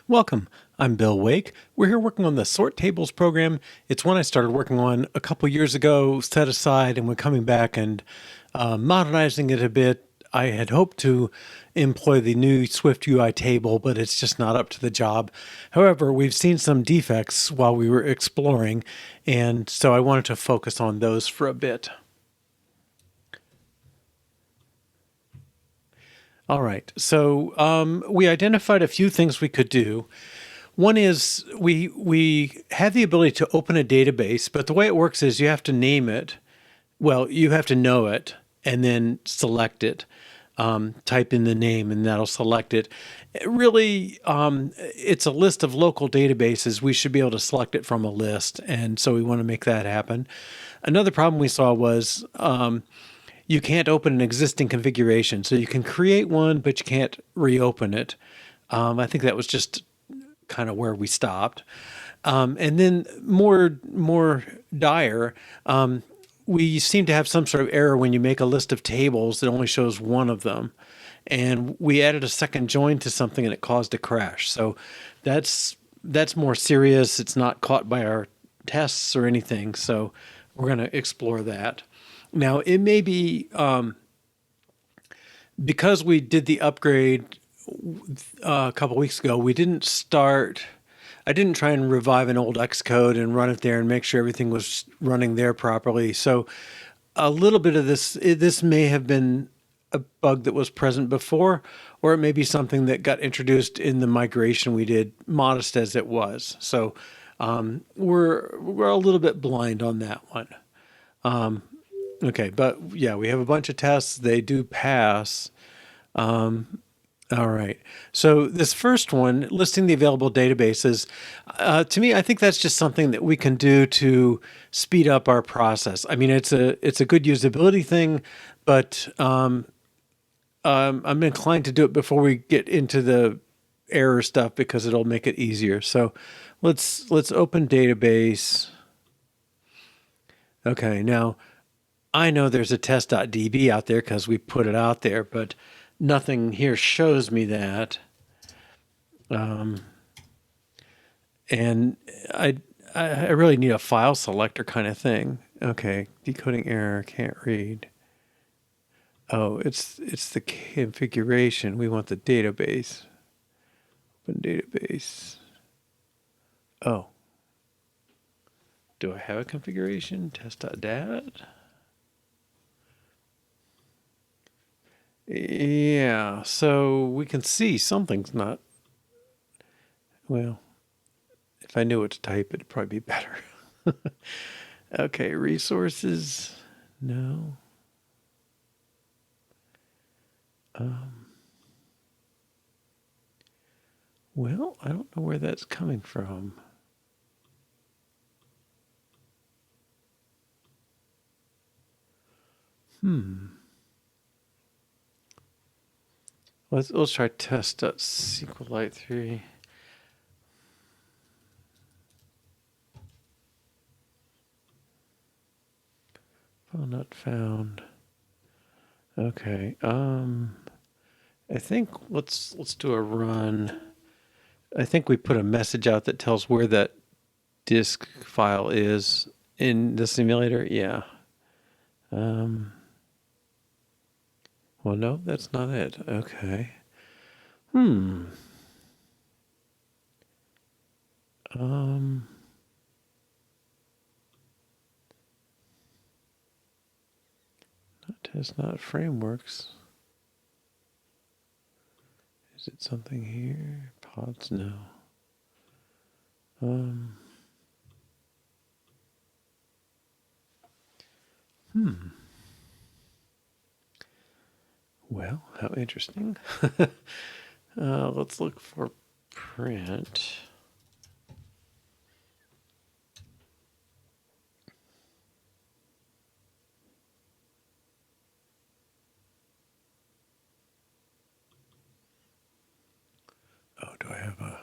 Welcome. I'm Bill Wake. We're here working on the sort tables program. It's one I started working on a couple years ago, set aside, and we're coming back and modernizing it a bit. I had hoped to employ the new Swift UI table, but it's just not up to the job. However, we've seen some defects while we were exploring, and so I wanted to focus on those for a bit. All right, so we identified a few things we could do. One is we have the ability to open a database, but the way it works is you have to name it. Well, you have to know it and then select it. Type in the name and that'll select it. Really, it's a list of local databases. We should be able to select it from a list, and so we want to make that happen. Another problem we saw was you can't open an existing configuration. So you can create one, but you can't reopen it. I think that was just kind of where we stopped. And then more dire, we seem to have some sort of error when you make a list of tables that only shows one of them. And we added a second join to something and it caused a crash. So that's more serious. It's not caught by our tests or anything. So we're going to explore that. Now, it may be because we did the upgrade a couple weeks ago, I didn't try and revive an old Xcode and run it there and make sure everything was running there properly. So a little bit of this may have been a bug that was present before, or it may be something that got introduced in the migration we did, modest as it was. So we're a little bit blind on that one. Okay, but yeah, we have a bunch of tests. They do pass. All right. So this first one, listing the available databases, to me, I think that's just something that we can do to speed up our process. I mean, it's a good usability thing, but I'm inclined to do it before we get into the error stuff because it'll make it easier. So let's open database. Okay, now I know there's a test.db out there because we put it out there, but nothing here shows me that. And I really need a file selector kind of thing. Okay, decoding error, can't read. Oh, it's the configuration. We want the database. Open database. Oh. Do I have a configuration? Test.dat? Yeah, so we can see something's not, well, if I knew what to type, it'd probably be better. Okay, resources, no. Well, I don't know where that's coming from. Let's try test.sqlite 3. File not found. Okay. I think let's do a run. I think we put a message out that tells where that disk file is in the simulator. Yeah. Well, no, that's not it. Okay. Not test, not frameworks. Is it something here? Pods? No. Well, how interesting. Let's look for print. Oh, do I have a...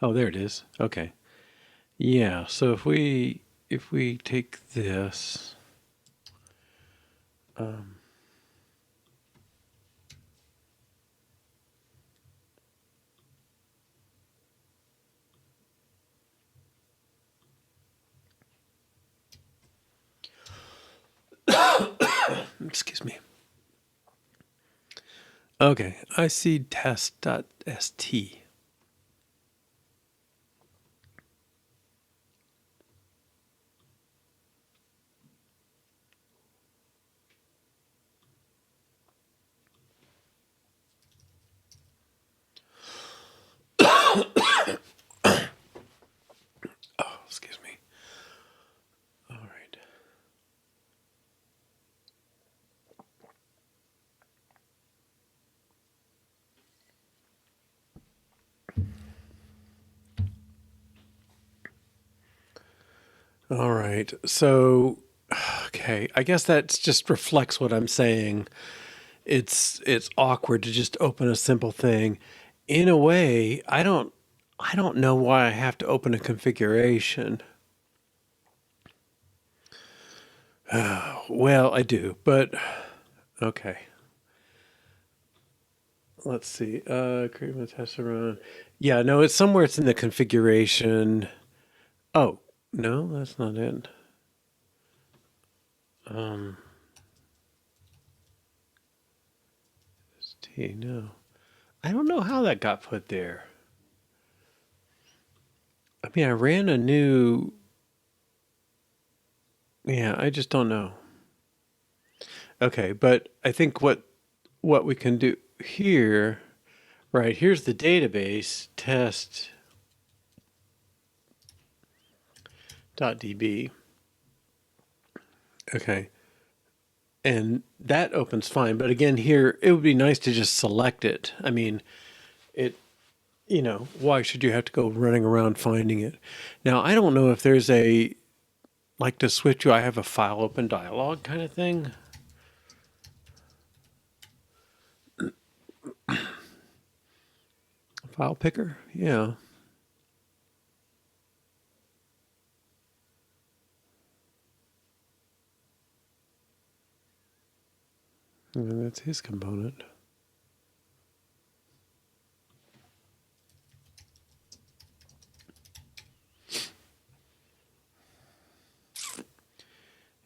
Oh, there it is. Okay. Yeah, so if we take this, Um, excuse me. Okay, I see test.st. Oh, excuse me. All right. All right. So, okay, I guess that just reflects what I'm saying. It's awkward to just open a simple thing. In a way, I don't know why I have to open a configuration. Well, I do, but okay. Let's see. Create a test run. Yeah, no, it's somewhere. It's in the configuration. Oh, no, that's not it. Um, T, no. I don't know how that got put there. I mean, I ran a new. Yeah, I just don't know. Okay, but I think what we can do here, right? Here's the database test.db. Okay. And that opens fine, but again here it would be nice to just select it. I mean, it why should you have to go running around finding it? Now, I don't know if there's a like to switch to I have a file open dialog kind of thing. File picker? Yeah. And that's his component.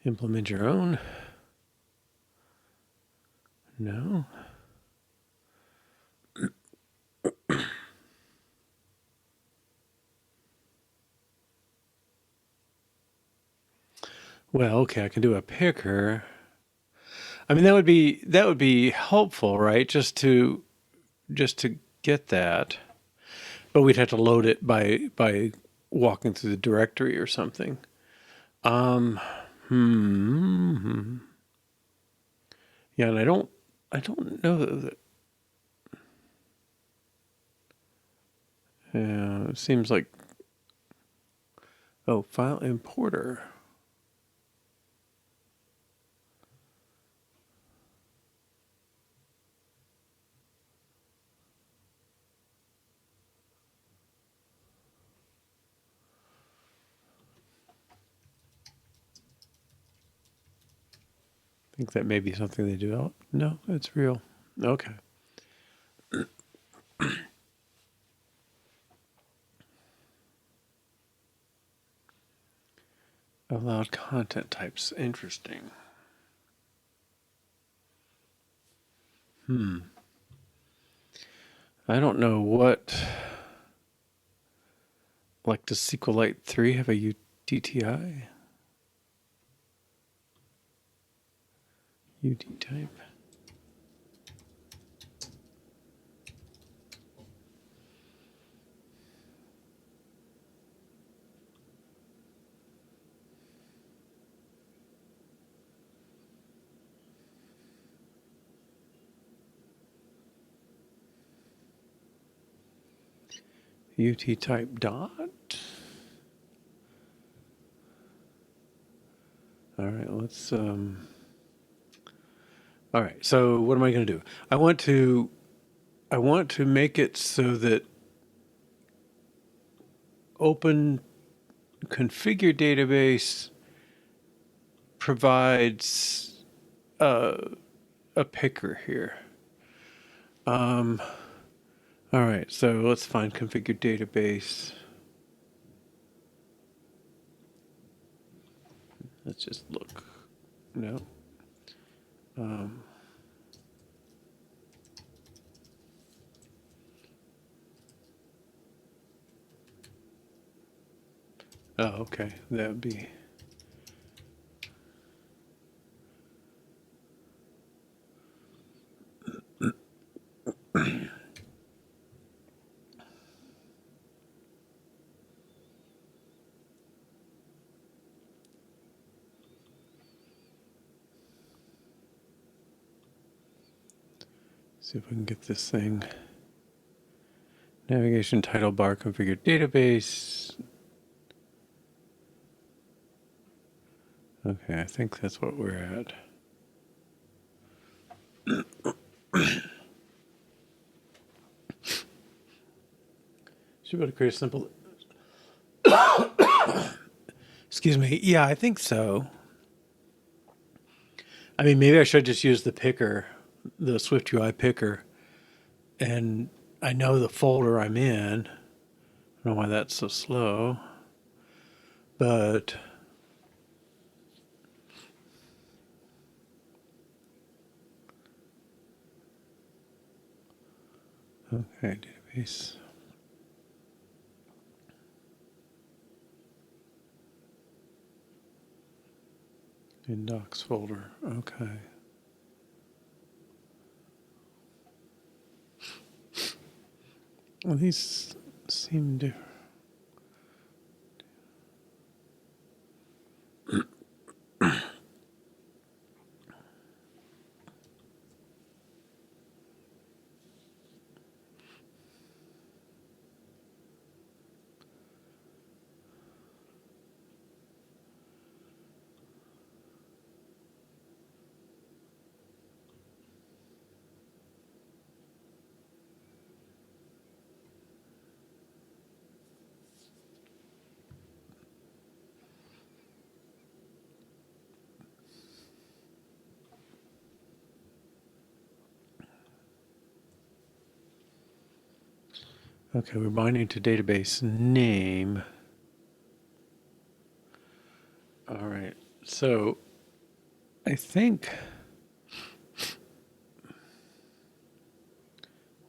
Implement your own. No. Well, okay, I can do a picker. I mean, that would be helpful, right? Just to get that. But we'd have to load it by walking through the directory or something. Um, hmm. Yeah, and I don't know that. Yeah, it seems like file importer. I think that may be something they do. Oh, no, it's real. Okay. Allowed content types. Interesting. I don't know what. Like, does SQLite 3 have a UTTI? UT type. UT type dot. All right, let's. All right, so what am I going to do? I want to make it so that open configure database provides a picker here. All right, so let's find configure database. Let's just look. No. Oh, okay. That would be. See if we can get this thing. Navigation title bar configure database. Okay, I think that's what we're at. Should be able to create a simple. Excuse me. Yeah, I think so. I mean, maybe I should just use the picker, the SwiftUI picker, and I know the folder I'm in. I don't know why that's so slow, but okay, database. In docs folder, okay. Well, these seem different. Okay, we're binding to database name. All right, so I think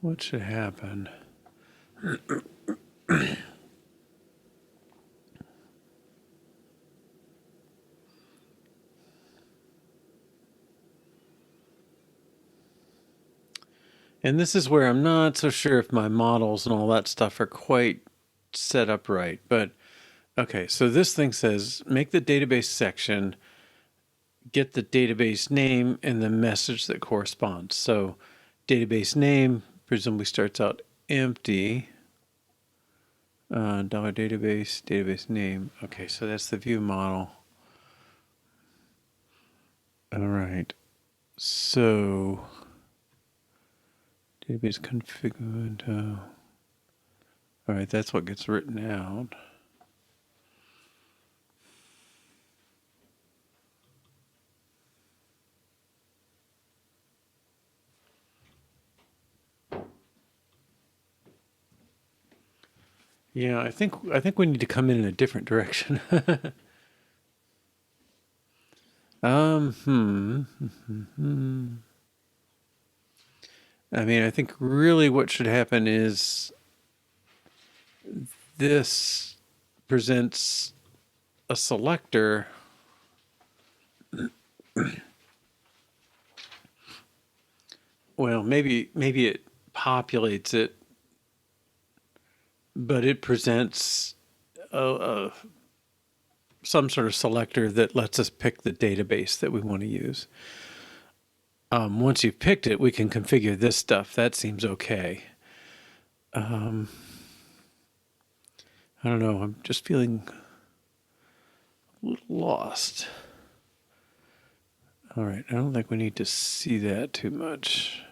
what should happen? And this is where I'm not so sure if my models and all that stuff are quite set up right. But okay, so this thing says make the database section, get the database name and the message that corresponds. So database name presumably starts out empty. Dollar database name. Okay, so that's the view model. All right. So database configured. All right, that's what gets written out. Yeah, I think we need to come in a different direction. I mean, I think really what should happen is this presents a selector. Well, maybe it populates it, but it presents some sort of selector that lets us pick the database that we want to use. Once you've picked it, we can configure this stuff. That seems okay. I don't know. I'm just feeling a little lost. All right. I don't think we need to see that too much.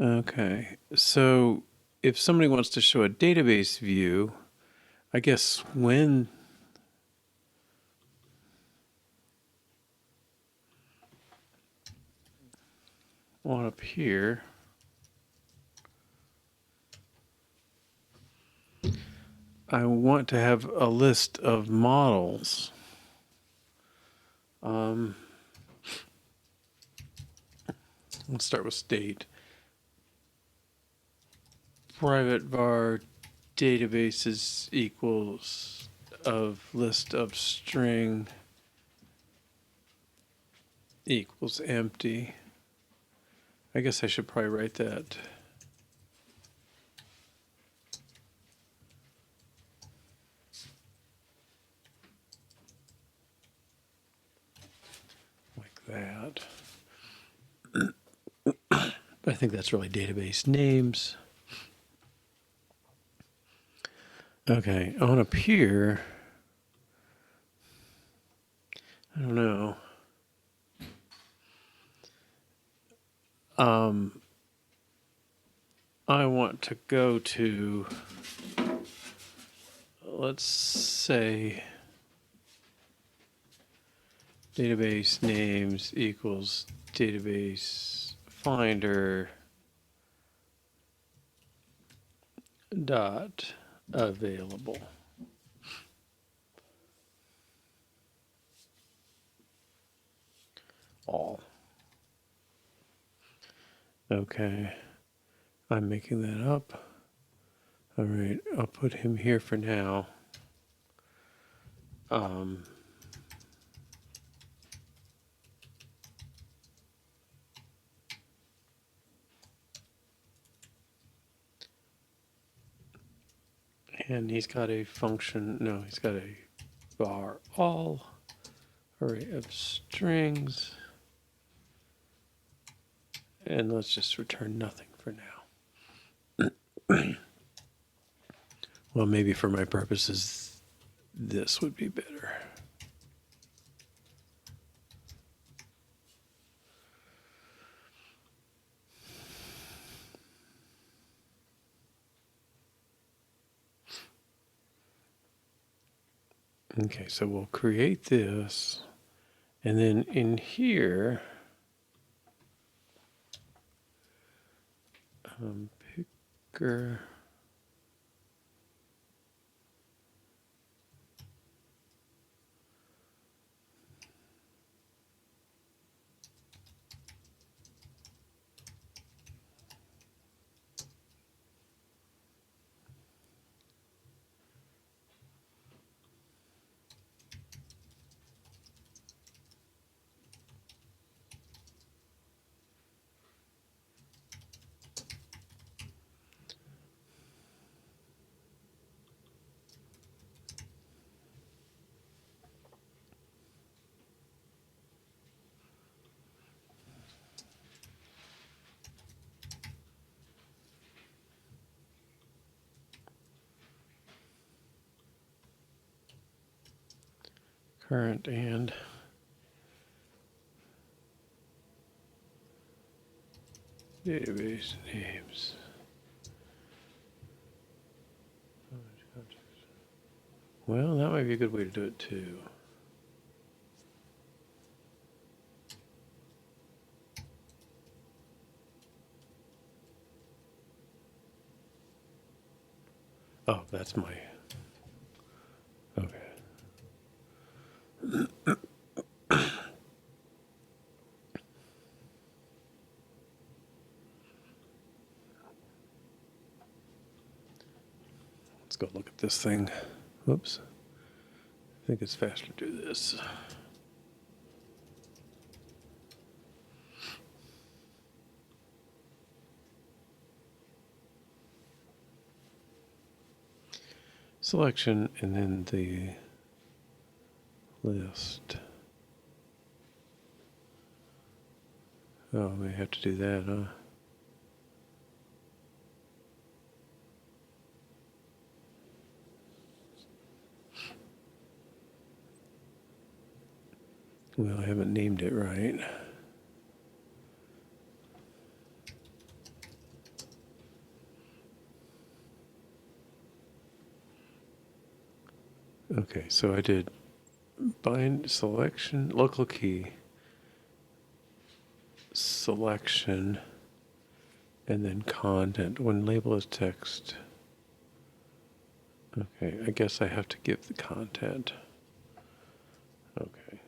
Okay. So if somebody wants to show a database view, I guess when want up here, I want to have a list of models. Let's start with state. Private var databases equals of list of string equals empty. I guess I should probably write that. Like that. I think that's really database names. Okay, on up here, I don't know. I want to go to, let's say, database names equals database finder dot available. All. Okay, I'm making that up. All right, I'll put him here for now. And he's got a function, no, he's got a var all array of strings. And let's just return nothing for now. Well, maybe for my purposes, this would be better. Okay, so we'll create this, and then in here, picker. Current and database names. Well, that might be a good way to do it too. Oh, that's my, okay. Let's go look at this thing. Whoops. I think it's faster to do this. Selection and then the list. Oh, we have to do that, huh? Well, I haven't named it right. Okay, so I did bind selection, local key, selection, and then content. When label is text. Okay, I guess I have to give the content. Okay.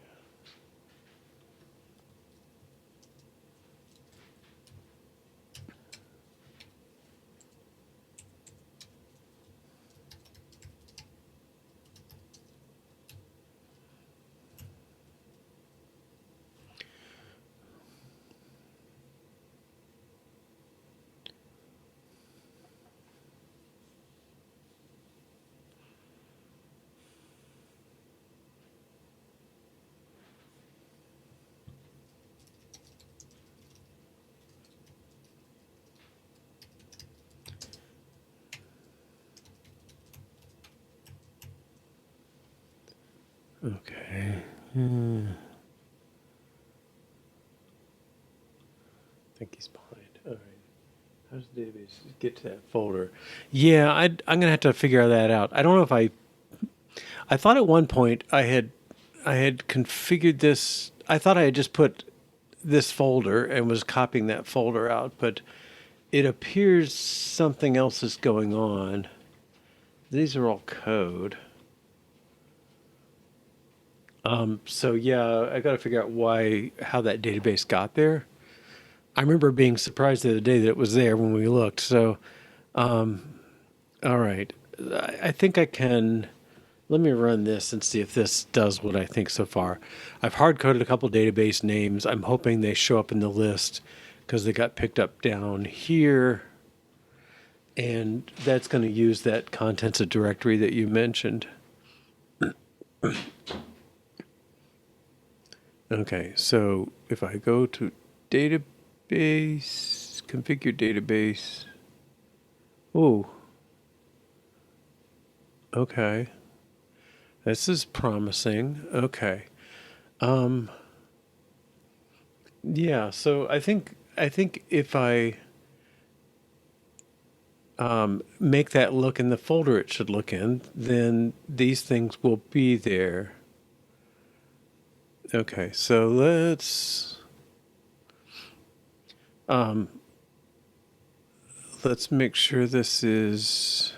Okay. I think he's behind. All right. How does the database get to that folder? Yeah, I'm going to have to figure that out. I don't know if I thought at one point I had configured this. I thought I had just put this folder and was copying that folder out, but it appears something else is going on. These are all code. So yeah, I got to figure out how that database got there. I remember being surprised the other day that it was there when we looked. So, all right, I think I can. Let me run this and see if this does what I think so far. I've hard-coded a couple database names. I'm hoping they show up in the list because they got picked up down here. And that's going to use that contents of directory that you mentioned. Okay, so if I go to database, configure database. Oh, okay. This is promising. Okay. Yeah, so I think if I make that look in the folder it should look in, then these things will be there. Okay, so let's make sure this is.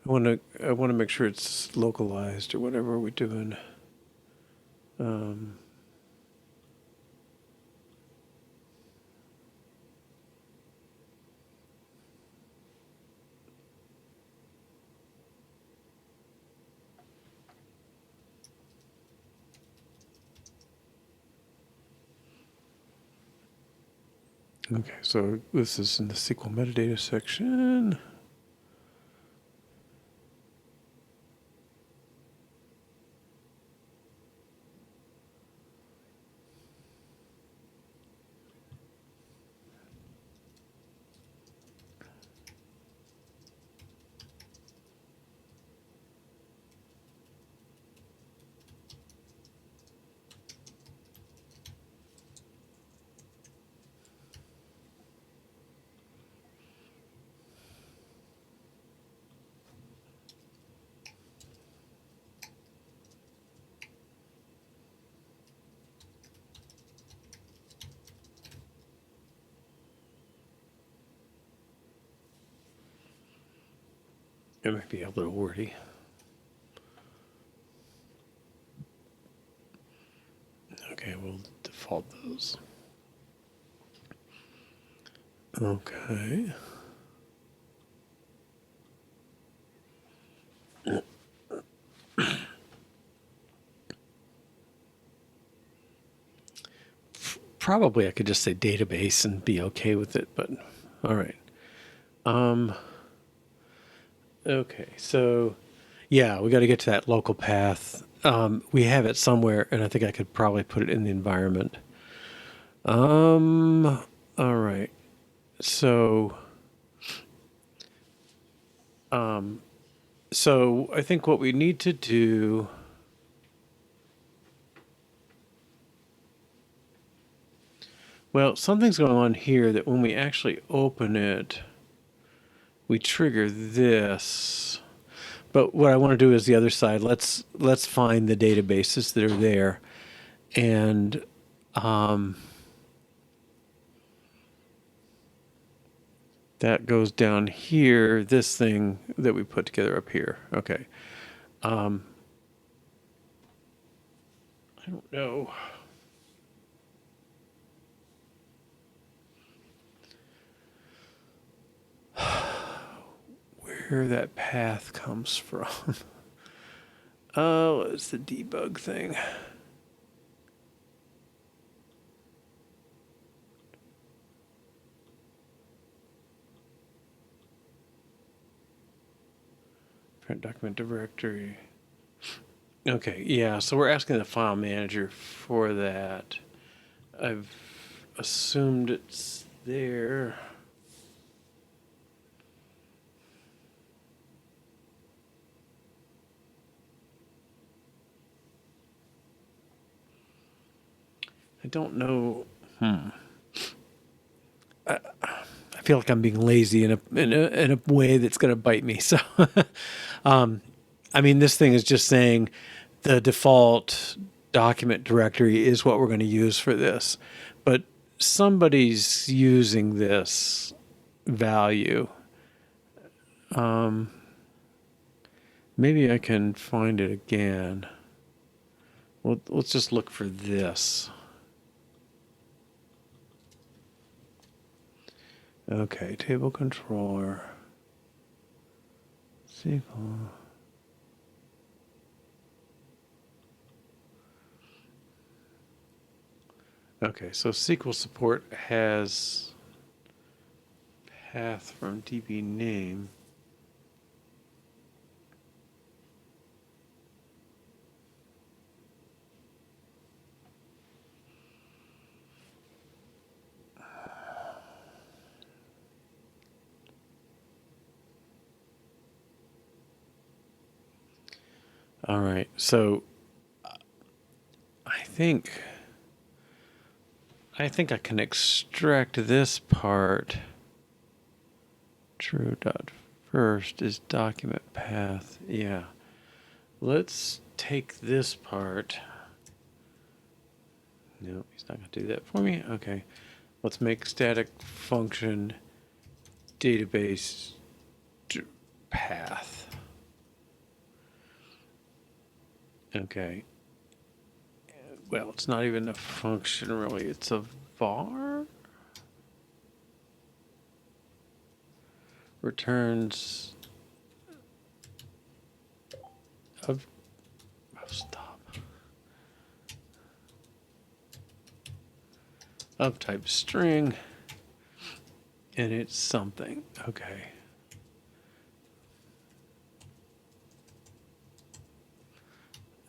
I want to make sure it's localized or whatever we're doing. Okay, so this is in the SQL metadata section. It might be a little wordy. Okay, we'll default those. Okay. Probably I could just say database and be okay with it, but all right. Okay, so yeah, we got to get to that local path. We have it somewhere, and I think I could probably put it in the environment. All right. So, so I think what we need to do. Well, something's going on here that when we actually open it, we trigger this. But what I want to do is the other side. Let's find the databases that are there. And that goes down here, this thing that we put together up here. Okay. I don't know. Where that path comes from. Oh, it's the debug thing. Print document directory. Okay, yeah, so we're asking the file manager for that. I've assumed it's there. I don't know. I feel like I'm being lazy in a way that's going to bite me. So, I mean, this thing is just saying the default document directory is what we're going to use for this, but somebody's using this value. Maybe I can find it again. Well, let's just look for this. Okay, table controller, SQL. Okay, so SQL support has path from DB name. All right, so I think I can extract this part. True dot first is document path. Yeah. Let's take this part. No, he's not going to do that for me. Okay. Let's make static function database path. Okay. Well, it's not even a function really. It's a var. Returns of of type string, and it's something. Okay.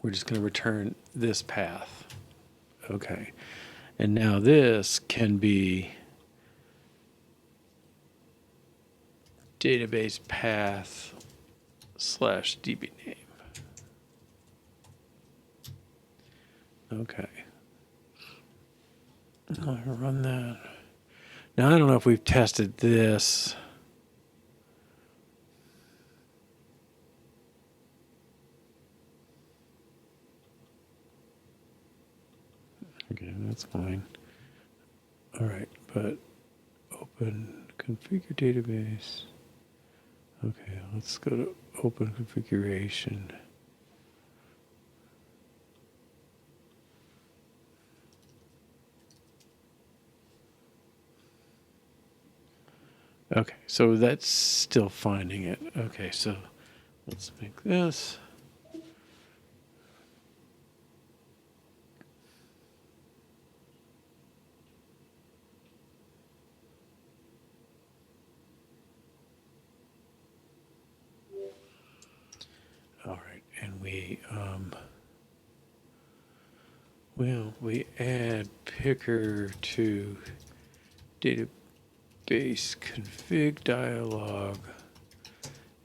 We're just going to return this path. Okay. And now this can be database path slash DB name. Okay. I'll run that. Now, I don't know if we've tested this. Okay, that's fine. All right, but open configure database. Okay, let's go to open configuration. Okay, so that's still finding it. Okay, so let's make this. All right, and we add picker to database config dialog,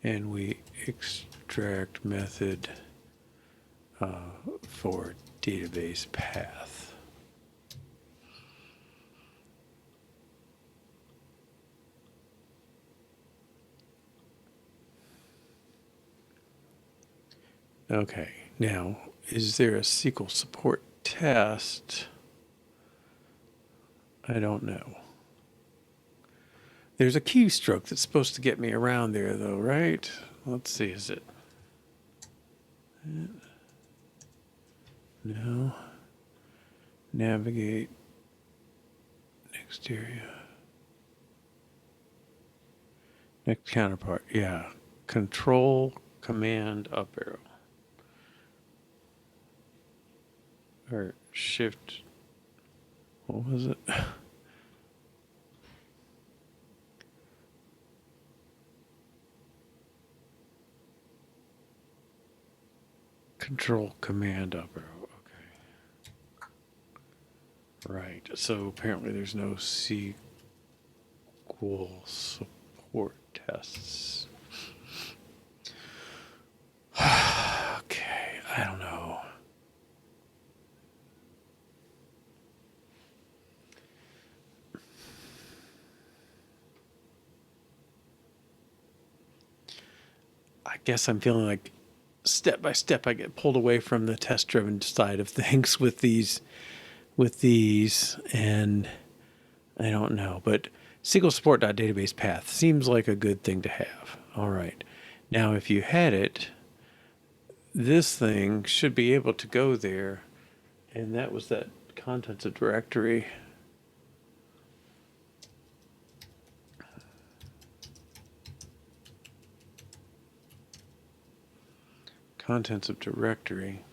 and we extract method for database path. Okay, now is there a SQL support test, I don't know. There's a keystroke that's supposed to get me around there, though, right? Let's see, is it? No. Navigate. Next area. Next counterpart. Yeah. Control, Command, up arrow. Or Shift. What was it? Control, Command, up arrow. Right, so apparently there's no SQL support tests. Okay, I don't know. I guess I'm feeling like step by step I get pulled away from the test-driven side of things with these, and I don't know, but SQL support.database path seems like a good thing to have. All right. Now, if you had it, this thing should be able to go there, and that was that contents of directory. Contents of directory.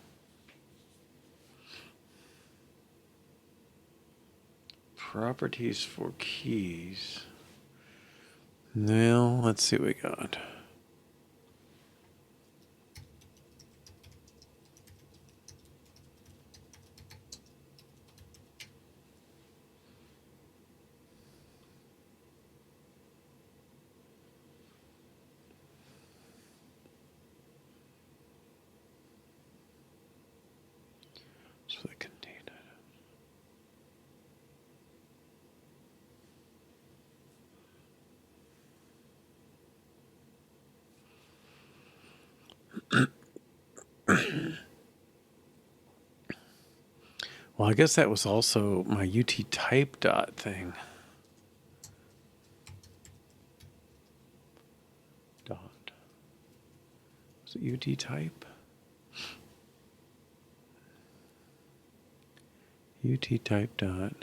Properties for keys. Now, let's see what we got. So the contained item. Well, I guess that was also my UT type dot thing. Dot. Was it UT type? UT type dot.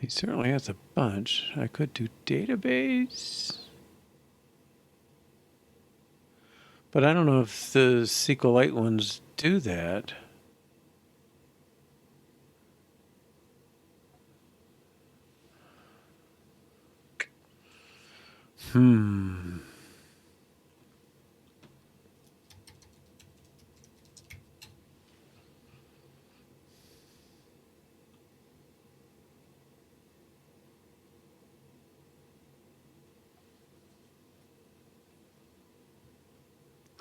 He certainly has a bunch. I could do database. But I don't know if the SQLite ones do that.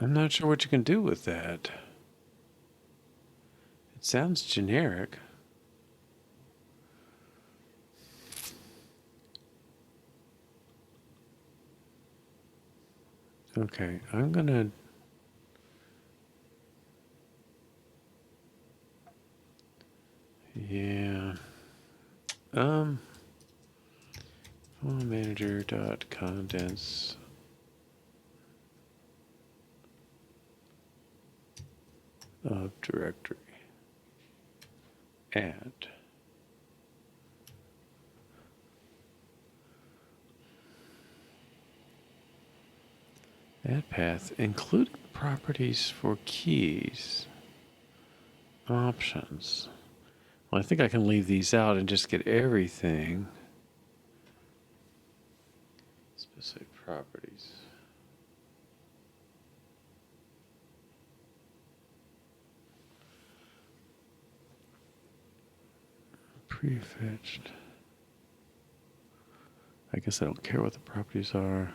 I'm not sure what you can do with that. It sounds generic. Okay, I'm gonna... Yeah. Manager.contents. Of directory. Add. Add path, including properties for keys. Options. Well, I think I can leave these out and just get everything. Let's say properties. Prefetched. I guess I don't care what the properties are.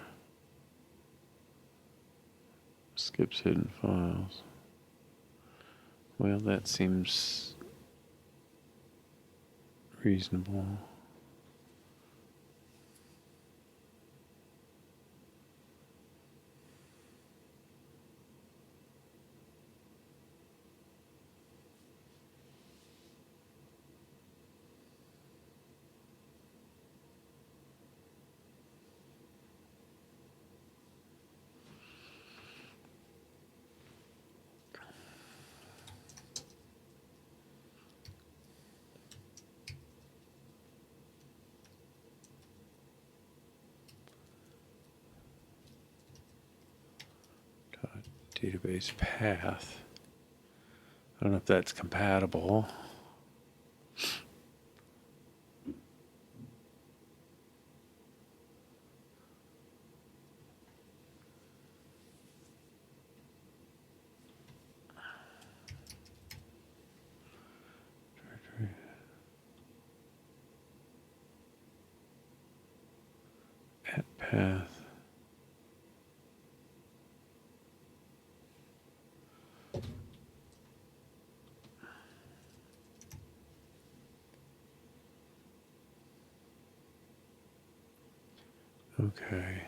Skips hidden files. Well, that seems reasonable. Database path. I don't know if that's compatible. At path. Okay.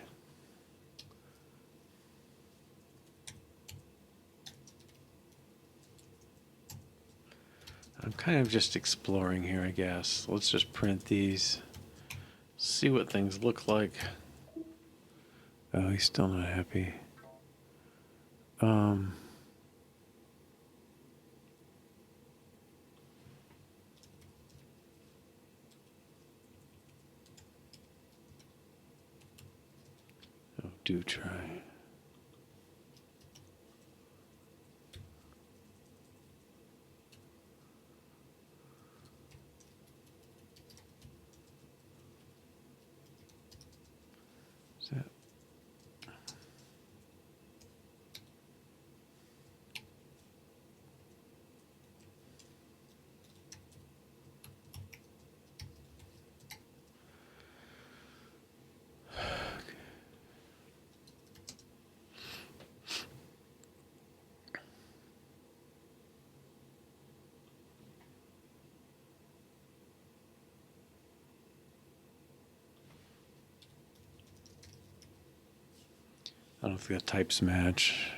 I'm kind of just exploring here, I guess. Let's just print these, see what things look like. Oh, he's still not happy. Oh, do try. Is that? I don't know if the types match.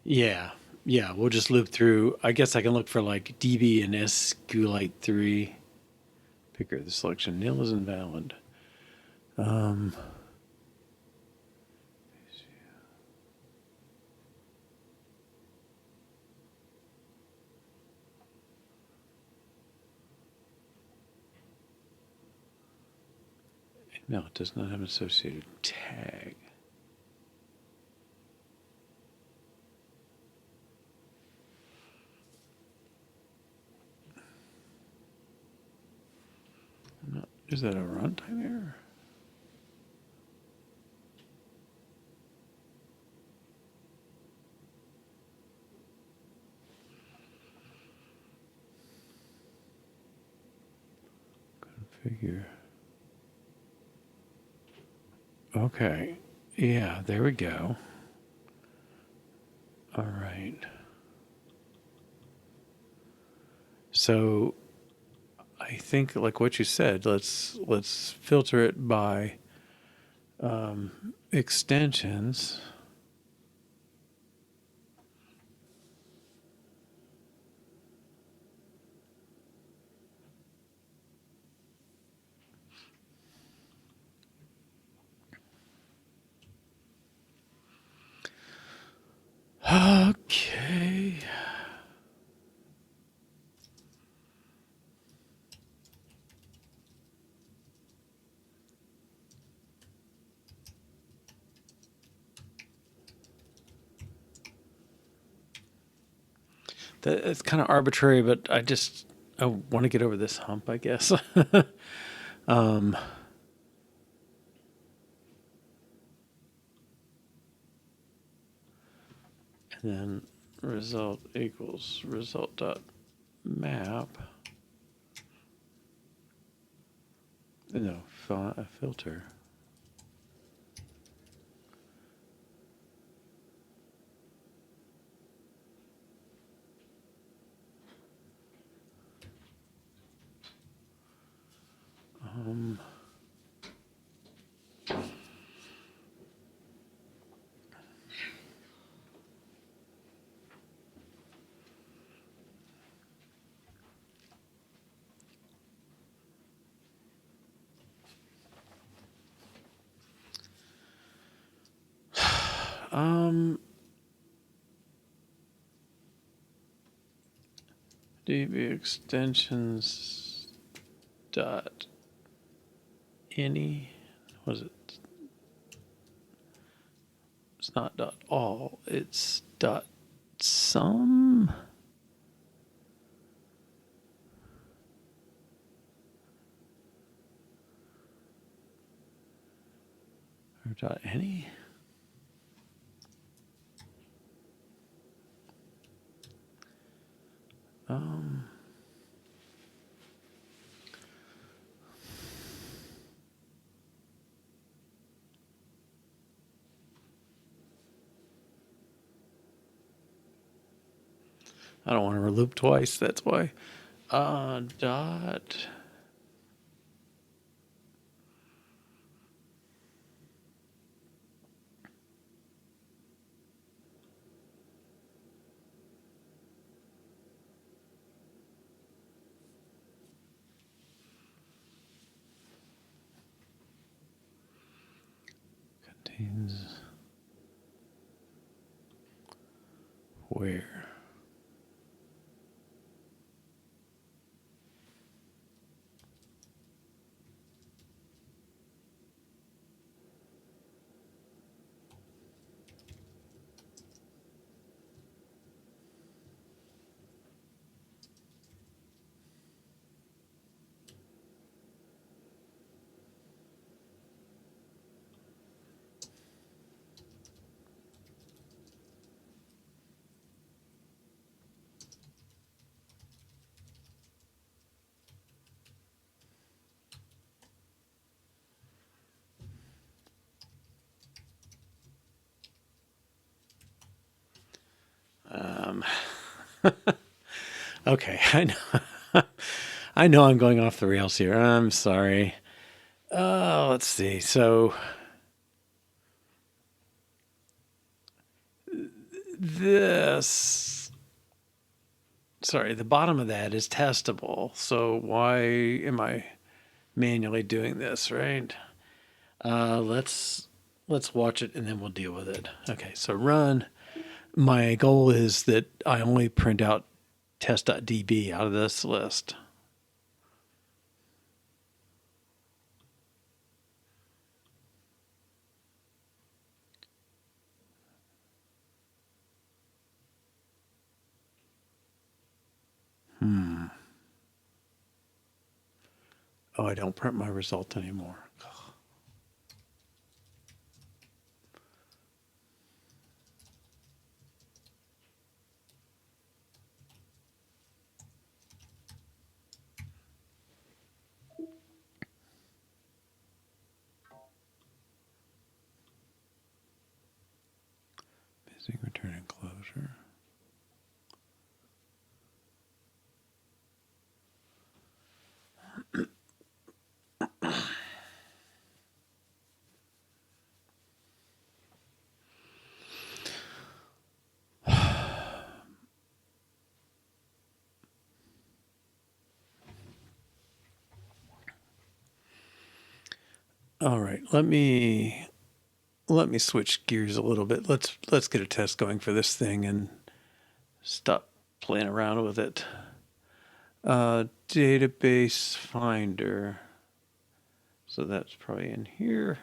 Yeah, yeah, we'll just loop through. I guess I can look for like DB and SQLite 3. Picker the selection. Nil is invalid. No, it does not have an associated tag. No, is that a runtime error? Configure. Okay. Yeah, there we go. All right. So I think like what you said, let's filter it by extensions. Okay. It's kind of arbitrary, but I want to get over this hump, I guess. um, and then result equals result dot map. No, filter. DB extensions dot any. What is it? It's not dot all. It's dot some. Or dot any. I don't want to loop twice. That's why. Dot. Contains where. Okay, I know. I know I'm going off the rails here. I'm sorry. Let's see. So this, sorry, the bottom of that is testable. So why am I manually doing this, right? Let's watch it and then we'll deal with it. Okay, so run. My goal is that I only print out test.db out of this list. Oh, I don't print my result anymore. Missing return enclosure. All right, let me let me switch gears a little bit. Let's get a test going for this thing and stop playing around with it. Database finder. So that's probably in here.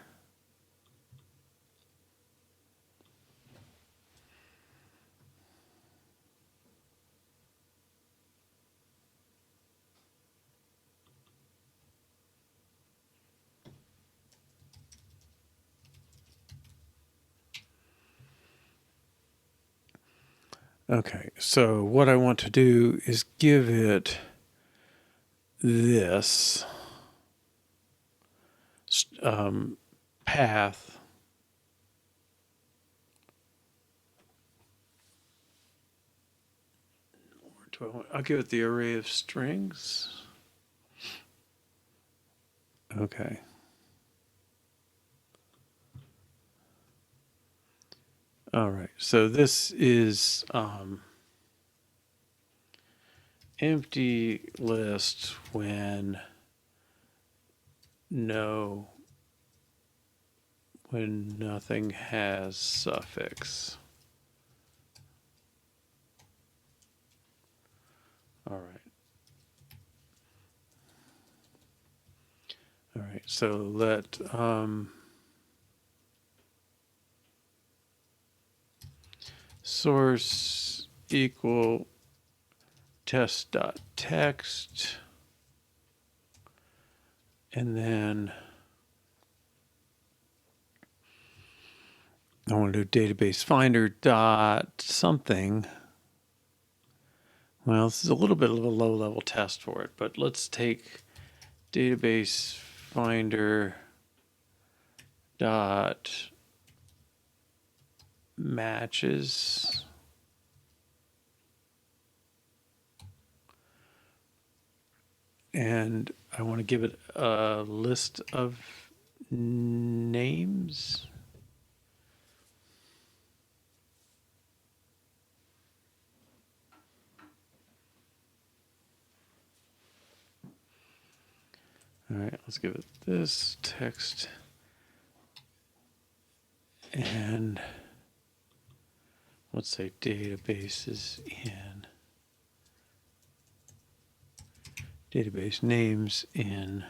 Okay, so what I want to do is give it this path. I'll give it the array of strings. Okay. All right, so this is empty list when nothing has suffix. All right. All right, so let source equal test.text, and then I want to do database finder dot something. Well, this is a little bit of a low level test for it, but let's take database finder dot matches. And I want to give it a list of names. All right, let's give it this text. And let's say databases in database names in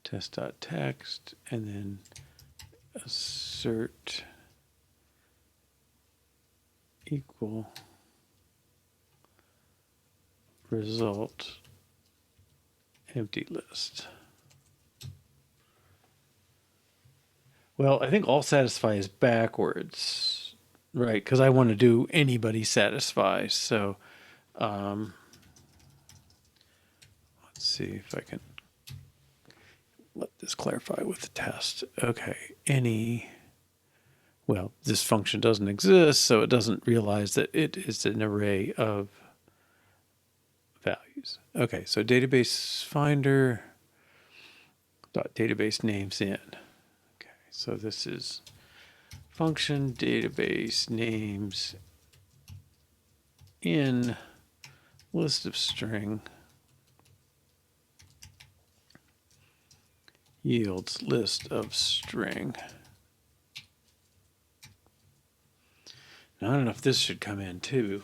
test.text, and then assert equal result empty list. Well, I think all satisfy is backwards, right? Because I want to do anybody satisfies. So let's see if I can let this clarify with the test. Okay, well, this function doesn't exist, so it doesn't realize that it is an array of values. Okay, so database finder dot database names in. Okay, so this is function database names in list of string yields list of string. Now, I don't know if this should come in too.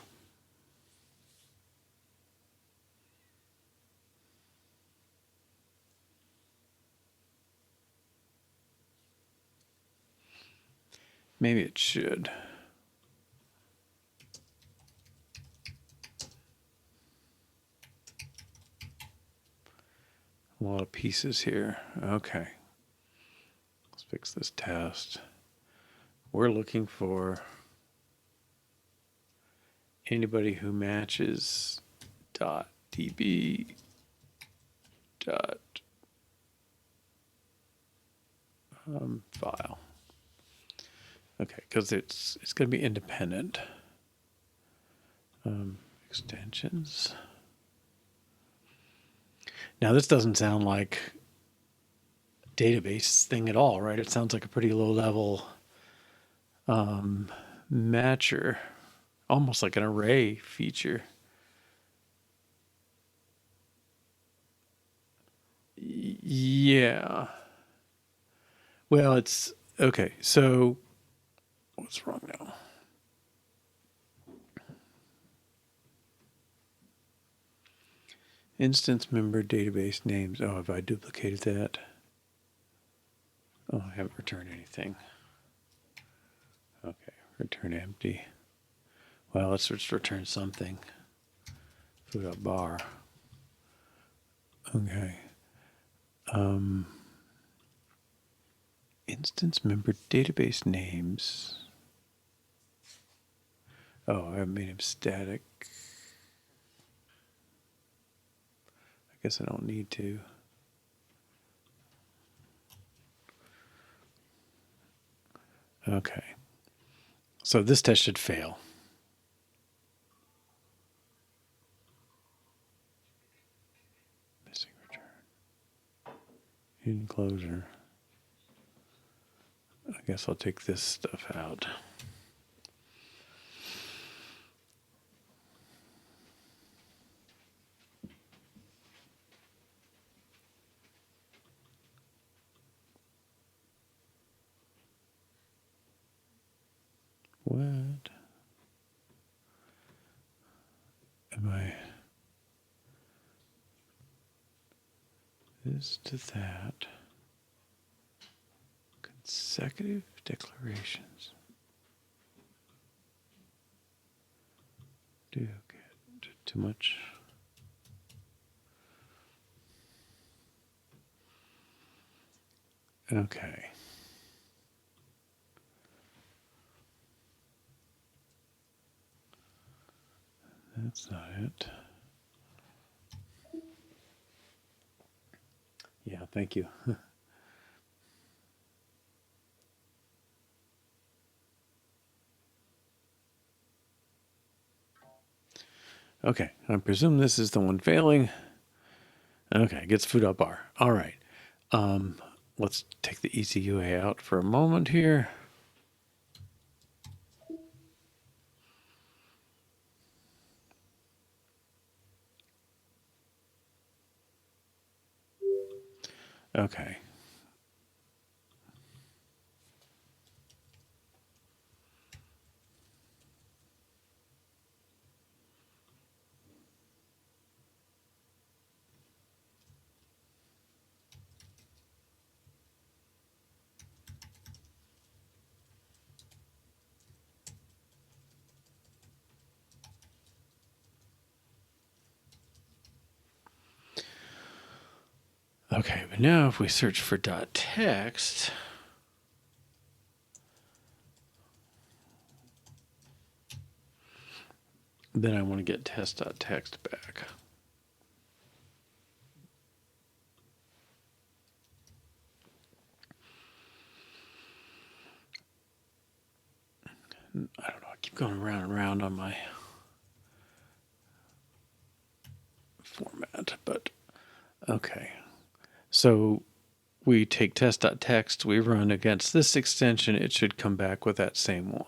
Maybe it should. A lot of pieces here. Okay. Let's fix this test. We're looking for anybody who matches .db file. Okay, because it's going to be independent. Extensions. Now this doesn't sound like a database thing at all, right? It sounds like a pretty low level matcher, almost like an array feature. Yeah. Well, it's okay. So what's wrong now? Instance member database names. Oh, have I duplicated that? Oh, I haven't returned anything. Okay, return empty. Well, let's just return something. Food.bar. Okay. Instance member database names. Oh, I made him static. I guess I don't need to. Okay. So this test should fail. Missing return. Enclosure. I guess I'll take this stuff out. What am I? This to that. Consecutive declarations. Do get too much? Okay. That's not it. Yeah, thank you. Okay, I presume this is the one failing. Okay, gets food.bar. All right. Let's take the easy UA out for a moment here. Okay. Okay, but now if we search for .text, then I want to get test.text back. I don't know, I keep going around and around on my format, but okay. So we take test.text, we run against this extension, it should come back with that same one.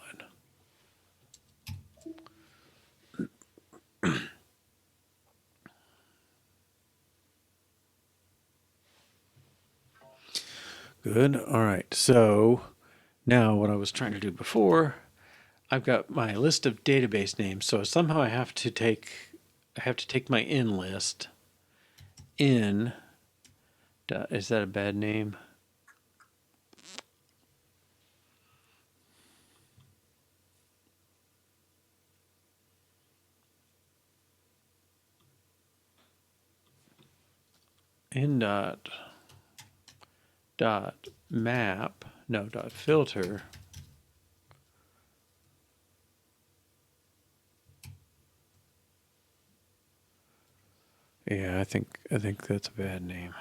Good. All right. So now what I was trying to do before, I've got my list of database names. So somehow I have to take my in list. In. Is that a bad name? In dot map. No, dot filter. Yeah, I think that's a bad name.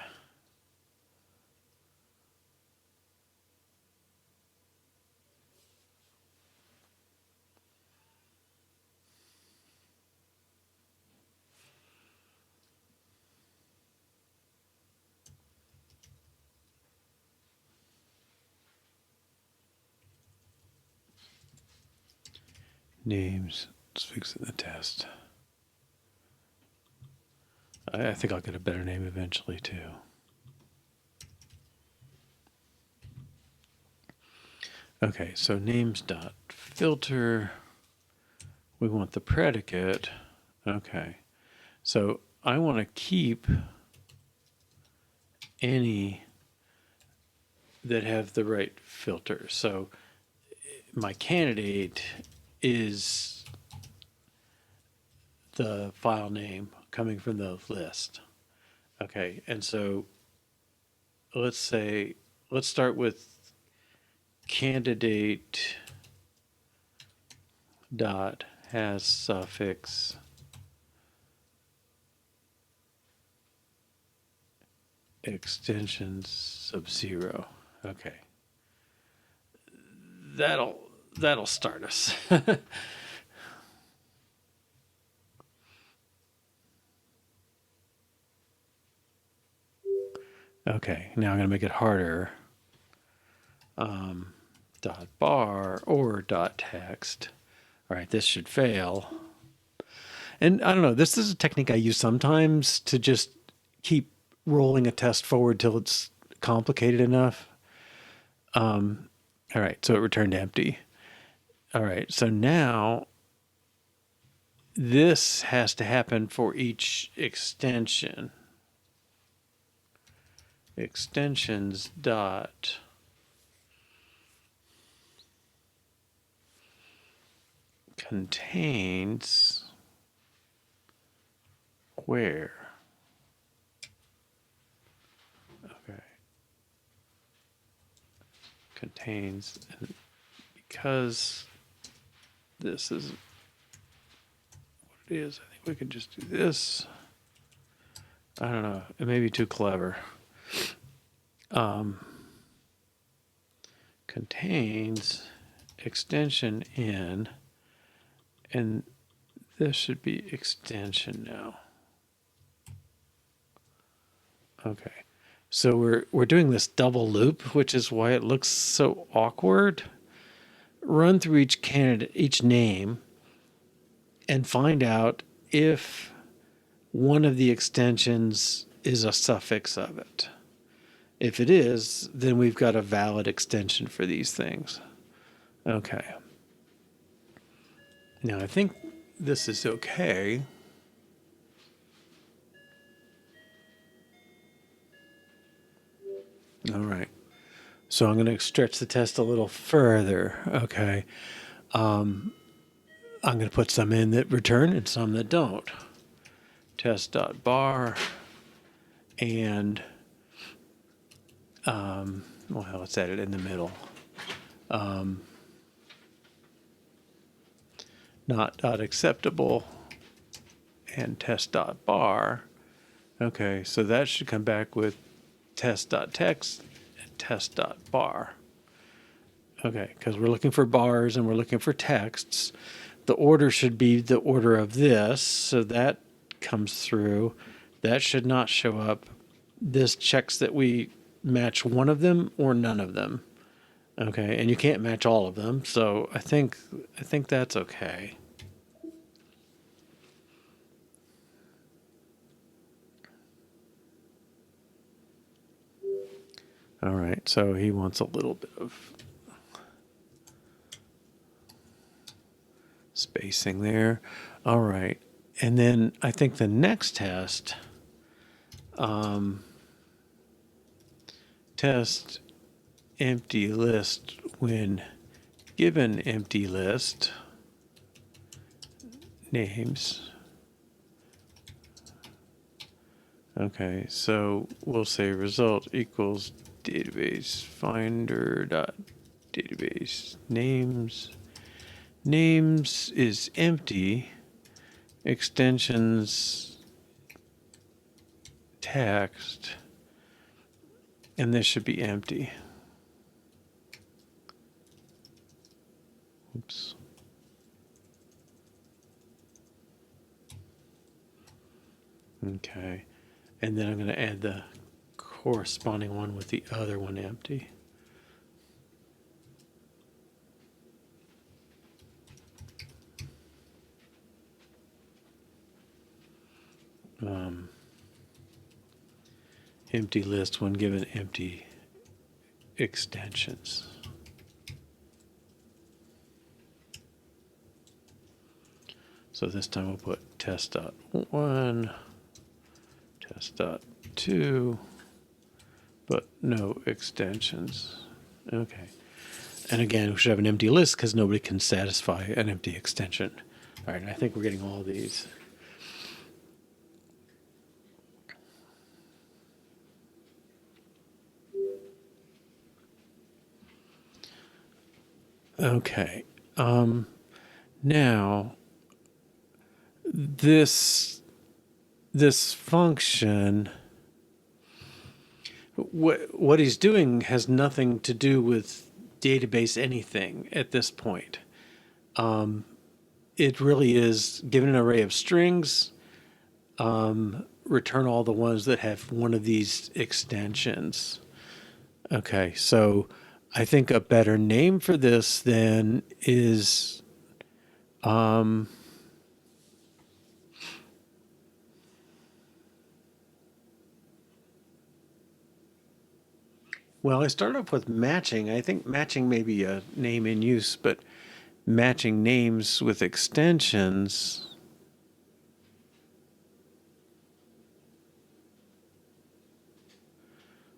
Names. Let's fix it in the test. I think I'll get a better name eventually too. Okay, so names.filter, we want the predicate. Okay, so I want to keep any that have the right filter. So my candidate is the file name coming from the list. Okay, and so let's start with candidate dot has suffix extensions sub 0. Okay, that'll start us. Okay, now I'm going to make it harder. Dot bar or dot text. All right, this should fail. And I don't know, this is a technique I use sometimes to just keep rolling a test forward till it's complicated enough. All right, so it returned empty. All right, so now this has to happen for each extension. Extensions dot contains where. Okay. Contains, and because this is what it is, I think we could just do this. I don't know, it may be too clever. Contains extension in, and this should be extension now. Okay, so we're doing this double loop, which is why it looks so awkward. Run through each candidate, each name, and find out if one of the extensions is a suffix of it. If it is, then we've got a valid extension for these things. Okay. Now I think this is okay. All right. So I'm going to stretch the test a little further. Okay. I'm going to put some in that return and some that don't. Test.bar and well, let's add it in the middle. Not acceptable and test.bar. Okay, so that should come back with test.text and test.bar. Okay, because we're looking for bars and we're looking for texts. The order should be the order of this, so that comes through. That should not show up. This checks that we match one of them or none of them. Okay, and you can't match all of them, so I think that's okay. All right, so he wants a little bit of spacing there. All right, and then I think the next test, test empty list when given empty list names. Okay, so we'll say result equals database finder dot database names. Names is empty. Extensions text, and this should be empty. Oops. Okay, and then I'm going to add the corresponding one with the other one empty. Empty list when given empty extensions. So this time we'll put test.1, test.2, but no extensions. Okay. And again, we should have an empty list because nobody can satisfy an empty extension. All right, I think we're getting all these. Okay. Now, this function, what he's doing has nothing to do with database anything at this point. It really is given an array of strings, return all the ones that have one of these extensions. Okay, so I think a better name for this then is well, I started off with matching. I think matching may be a name in use, but matching names with extensions.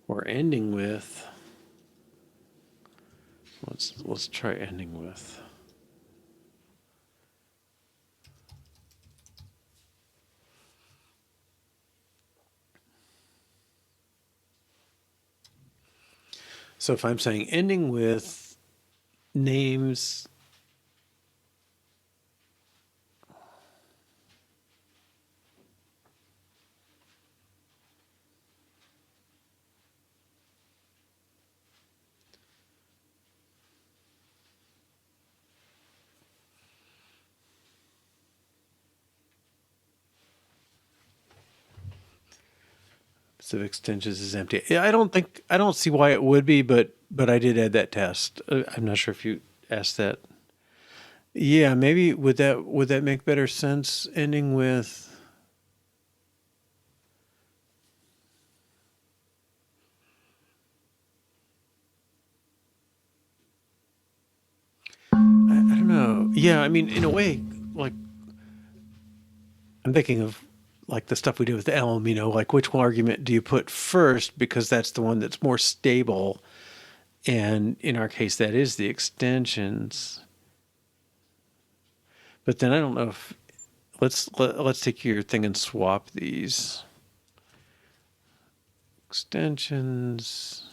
Or ending with. Let's try ending with. So if I'm saying ending with names, specific extensions is empty. Yeah, I don't see why it would be, but I did add that test. I'm not sure if you asked that. Yeah, maybe would that make better sense? Ending with. I don't know. Yeah, I mean, in a way, like I'm thinking of like the stuff we did with Elm. Like which argument do you put first because that's the one that's more stable, and in our case, that is the extensions. But then I don't know if let's take your thing and swap these extensions.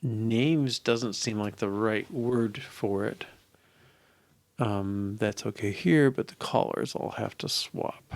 Names doesn't seem like the right word for it. That's okay here, but the callers I'll have to swap.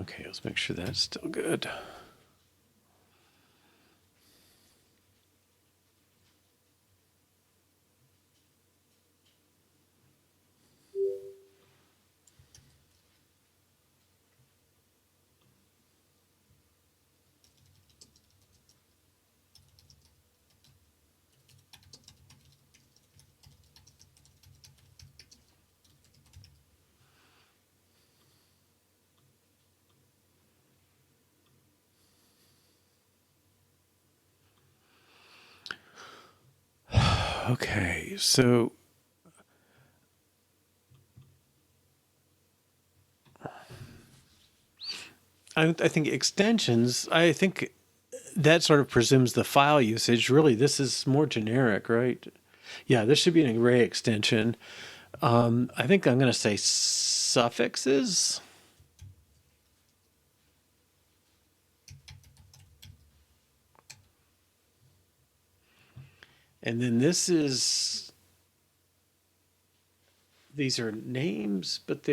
Okay, let's make sure that's still good. Okay, so I think extensions, I think that sort of presumes the file usage. Really, this is more generic, right? Yeah, this should be an array extension. I think I'm going to say suffixes. And then these are names, but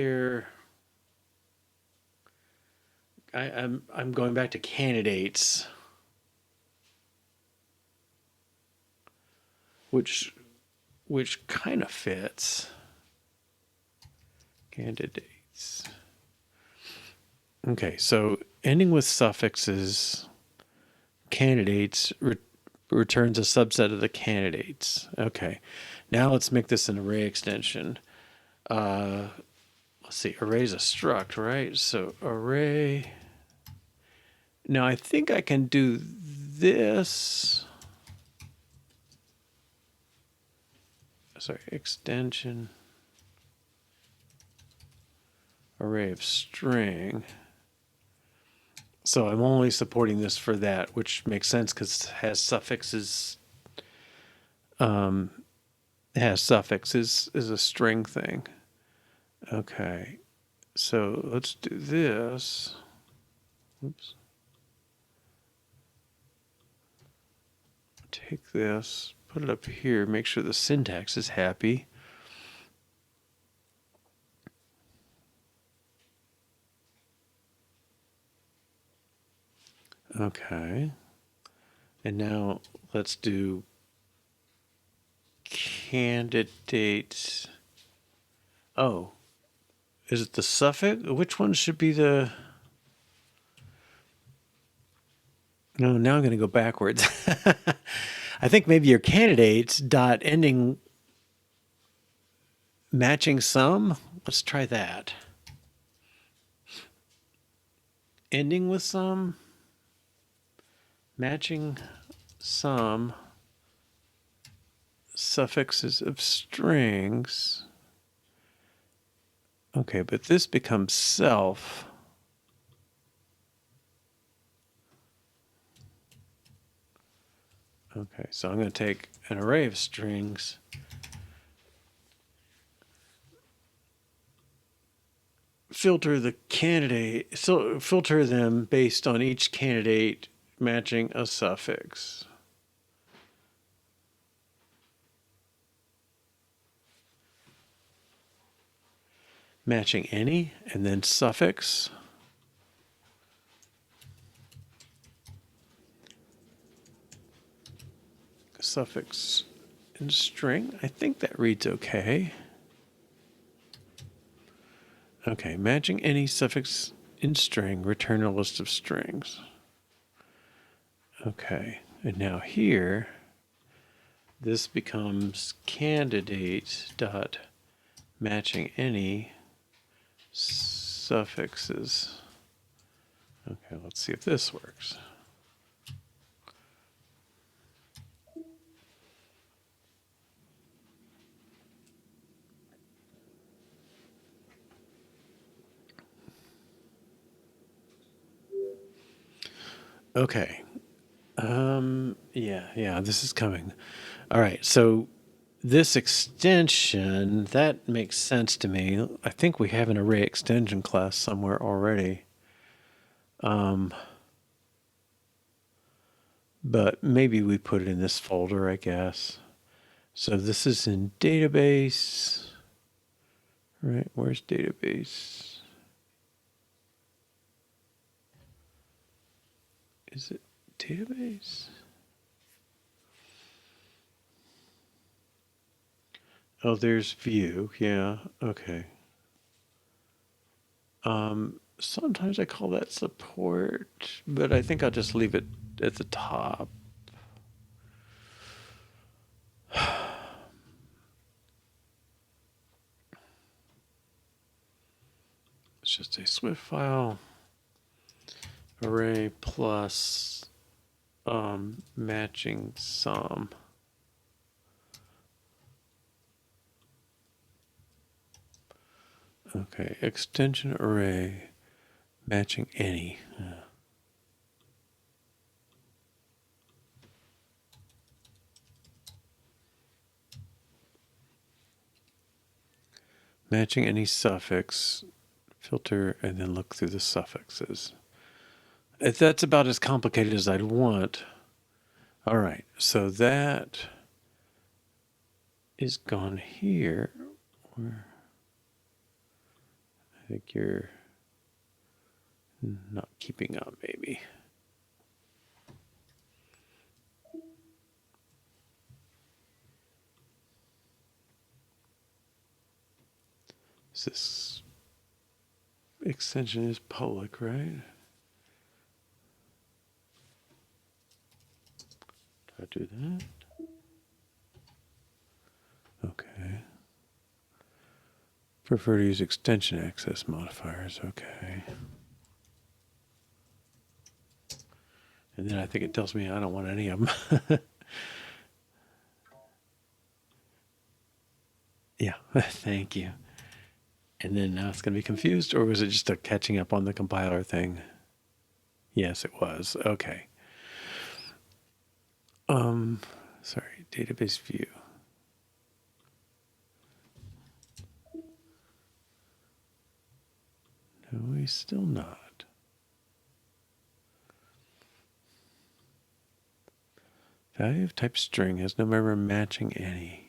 I'm going back to candidates. which kind of fits. Candidates. Okay, so ending with suffixes, candidates returns a subset of the candidates. Okay, now let's make this an array extension. Let's see, array is a struct, right? So array. Now I think I can do this. Sorry, extension. Array of string. So I'm only supporting this for that, which makes sense because it has suffixes. Is a string thing. Okay, so let's do this. Oops. Take this, put it up here, make sure the syntax is happy. Okay. And now let's do candidates. Oh, is it the suffix? Which one should be the... No, now I'm going to go backwards. I think maybe your candidates dot ending matching some. Let's try that. Ending with some, matching some suffixes of strings. Okay, but this becomes self. Okay, so I'm going to take an array of strings, filter the candidate, so filter them based on each candidate matching a suffix. Matching any, and then suffix. Suffix in string. I think that reads okay. Okay, matching any suffix in string, return a list of strings. Okay, and now here, this becomes candidate dot matching any suffixes. Okay, let's see if this works. Okay. Yeah, this is coming. All right, so this extension, that makes sense to me. I think we have an array extension class somewhere already. But maybe we put it in this folder, I guess. So this is in database, right? Where's database? Is it database? Oh, there's view. Yeah, okay. Sometimes I call that support, but I think I'll just leave it at the top. It's just a Swift file array plus matching some. Okay, extension array matching any. Matching any suffix, filter, and then look through the suffixes. If that's about as complicated as I'd want. All right, so that is gone here. Where I think you're not keeping up, maybe. This extension is public, right? Do I do that? Okay. Prefer to use extension access modifiers. Okay. And then I think it tells me I don't want any of them. Yeah, thank you. And then now it's going to be confused, or was it just a catching up on the compiler thing? Yes, it was. Okay. Sorry, database view. No, he's still not. Value of type string has no member matching any.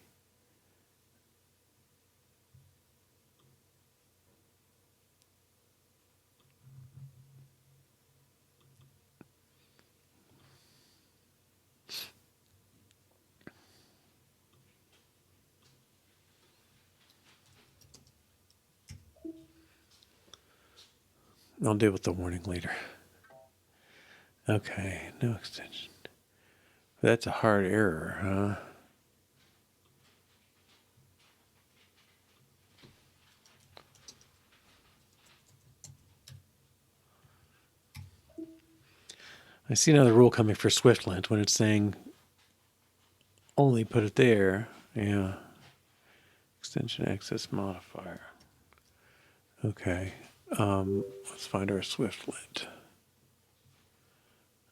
I'll deal with the warning later. Okay, no extension. That's a hard error, huh? I see another rule coming for Swiftlint when it's saying only put it there. Yeah. Extension access modifier. Okay. Let's find our Swiftlint.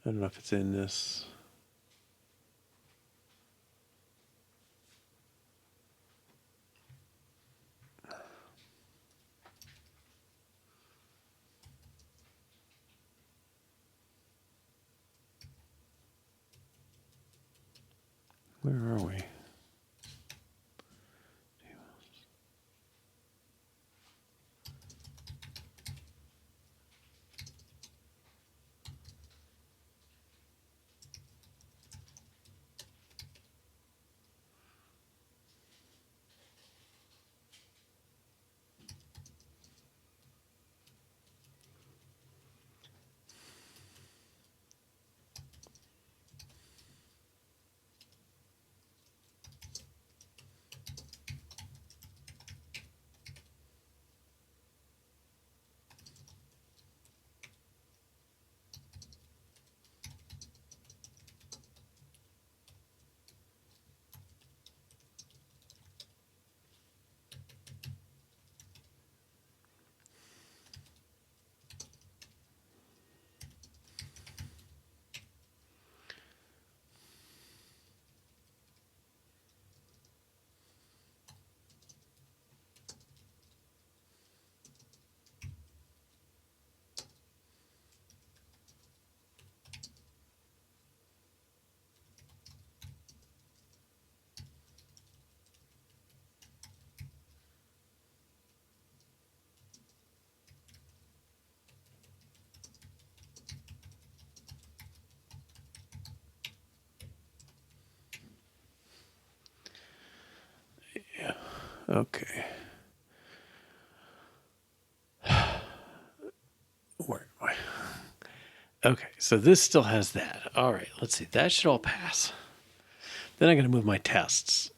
I don't know if it's in this. Where are we? Yeah. Okay. Where am I? Okay, so this still has that. All right, let's see. That should all pass. Then I'm going to move my tests.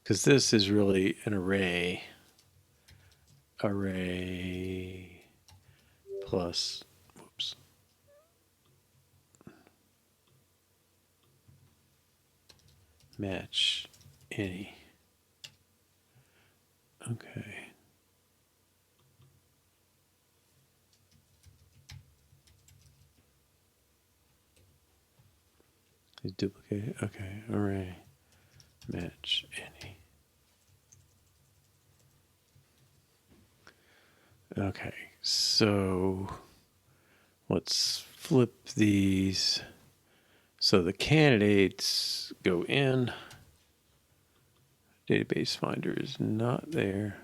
Because this is really an array. Array plus, whoops. Match any. Okay. Is duplicate. Okay. Array match any. Okay. So let's flip these. So the candidates go in. Database finder is not there.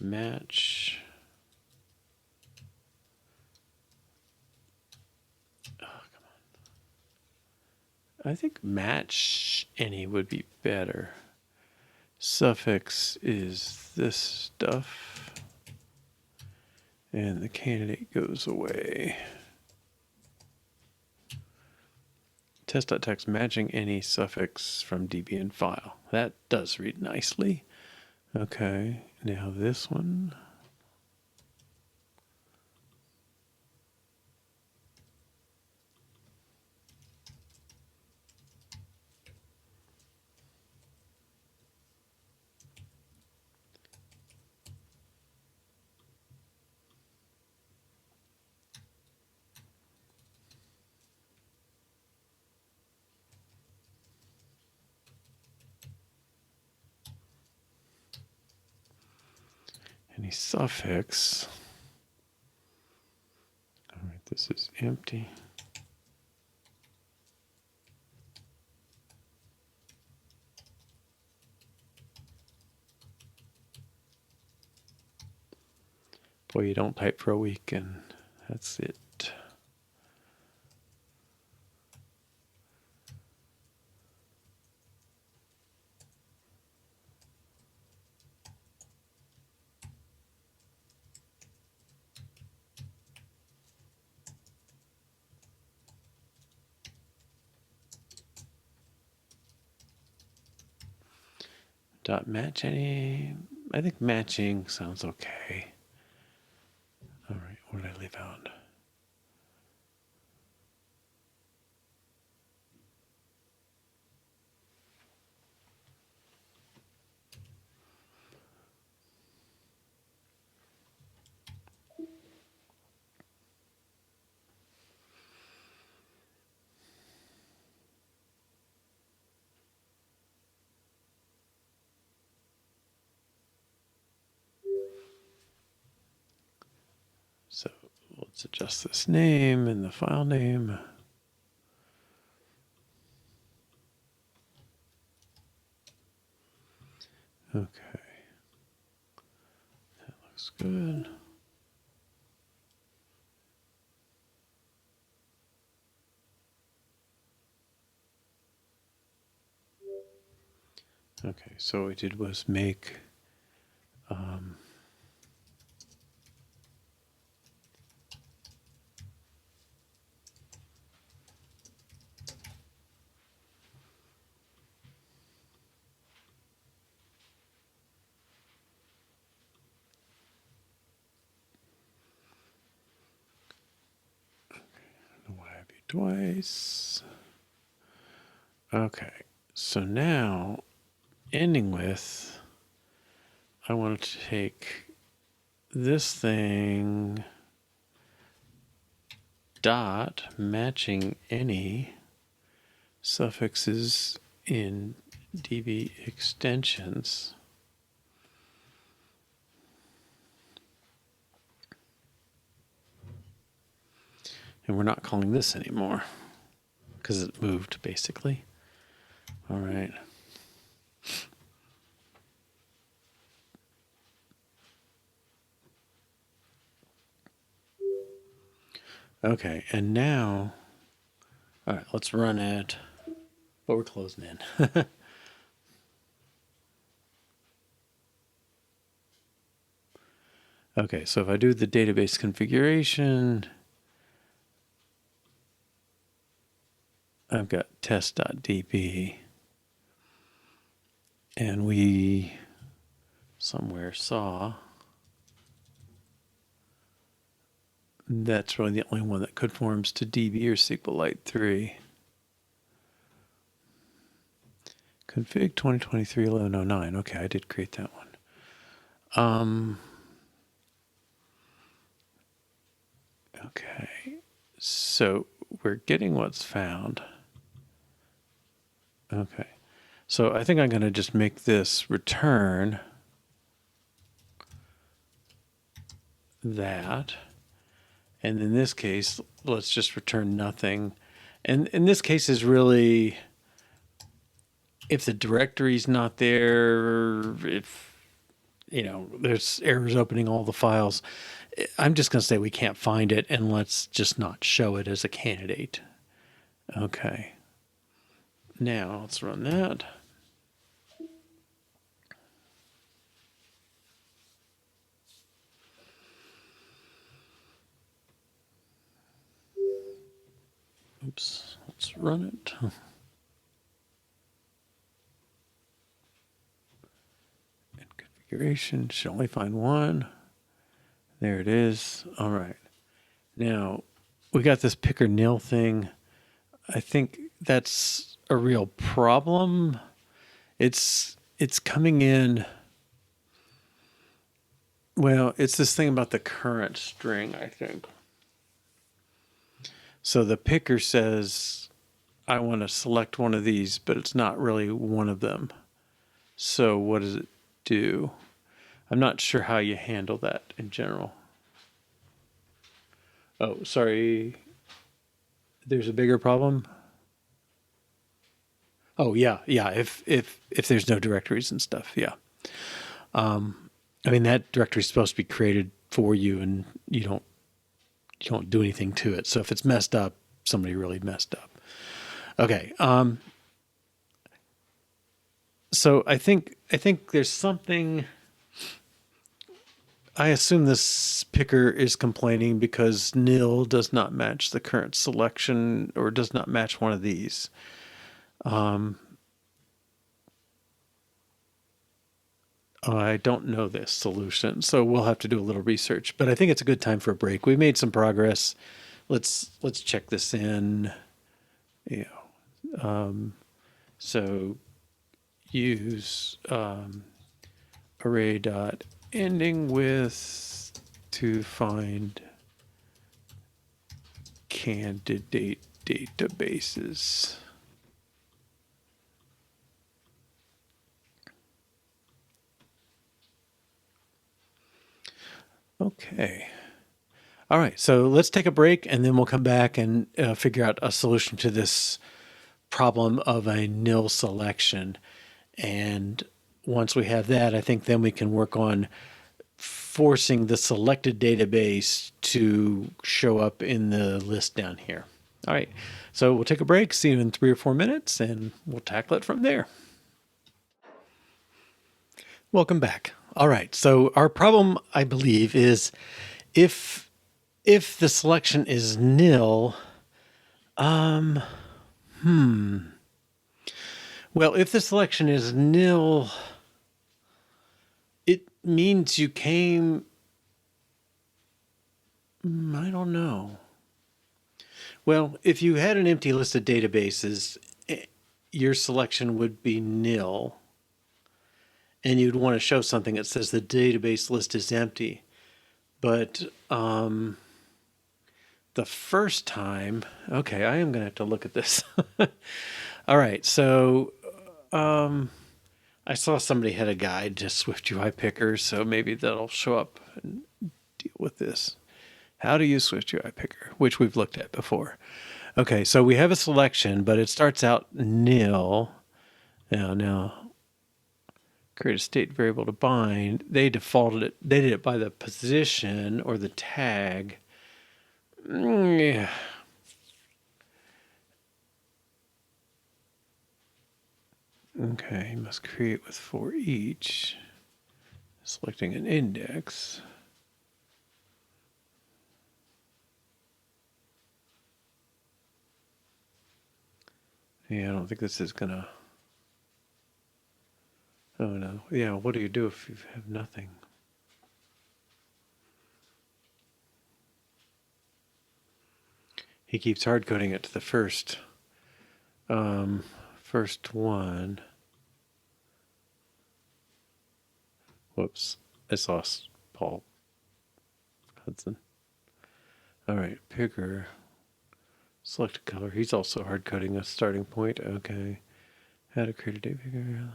Match. Oh, come I think match any would be better. Suffix is this stuff, and the candidate goes away. Test.text matching any suffix from Debian file. That does read nicely. Okay, now this one. Any suffix. All right, this is empty. Boy, you don't type for a week and that's it. Dot match any, I think matching sounds okay. All right, what did I leave out? So let's adjust this name and the file name. Okay, that looks good. Okay, so what we did was make twice. Okay, so now ending with, I want to take this thing dot matching any suffixes in DB extensions. And we're not calling this anymore because it moved basically. All right. Okay, and now, all right, let's run it, but we're closing in. Okay, so if I do the database configuration, I've got test.db, and we somewhere saw that's really the only one that conforms to DB or SQLite 3. Config 2023-1109. Okay, I did create that one. Okay, so we're getting what's found. Okay, so I think I'm going to just make this return that. And in this case, let's just return nothing. And in this case is really, if the directory's not there, if, you know, there's errors opening all the files, I'm just going to say we can't find it and let's just not show it as a candidate. Okay. Now let's run that. Oops, let's run it. And configuration, should only find one. There it is. All right. Now, we got this picker nil thing. I think that's a real problem. It's coming in. Well, it's this thing about the current string, I think. So the picker says, I want to select one of these, but it's not really one of them. So what does it do? I'm not sure how you handle that in general. Oh, sorry. There's a bigger problem. Oh yeah. If there's no directories and stuff, yeah. I mean, that directory is supposed to be created for you, and you don't do anything to it. So if it's messed up, somebody really messed up. Okay. So I think there's something. I assume this picker is complaining because nil does not match the current selection, or does not match one of these. I don't know this solution, so we'll have to do a little research. But I think it's a good time for a break. We made some progress. Let's check this in. Yeah. So use array dot ending with to find candidate databases. Okay. All right, so let's take a break, and then we'll come back and figure out a solution to this problem of a nil selection. And once we have that, I think then we can work on forcing the selected database to show up in the list down here. All right, so we'll take a break, see you in 3 or 4 minutes, and we'll tackle it from there. Welcome back. All right, so our problem, I believe, is if the selection is nil, well, if the selection is nil, it means you came, I don't know. Well, if you had an empty list of databases, your selection would be nil, and you'd want to show something that says the database list is empty. But the first time, okay, I am going to have to look at this. All right, so I saw somebody had a guide to Swift UI Picker, so maybe that'll show up and deal with this. How to use Swift UI Picker, which we've looked at before. Okay, so we have a selection, but it starts out nil. Now, create a state variable to bind. They defaulted it. They did it by the position or the tag. Yeah. Okay, you must create with for each. Selecting an index. Yeah, I don't think this is gonna. Oh no. Yeah, what do you do if you have nothing? He keeps hard coding it to the first one. Whoops, I lost Paul Hudson. All right, picker. Select a color. He's also hard coding a starting point. Okay. How to create a date picker.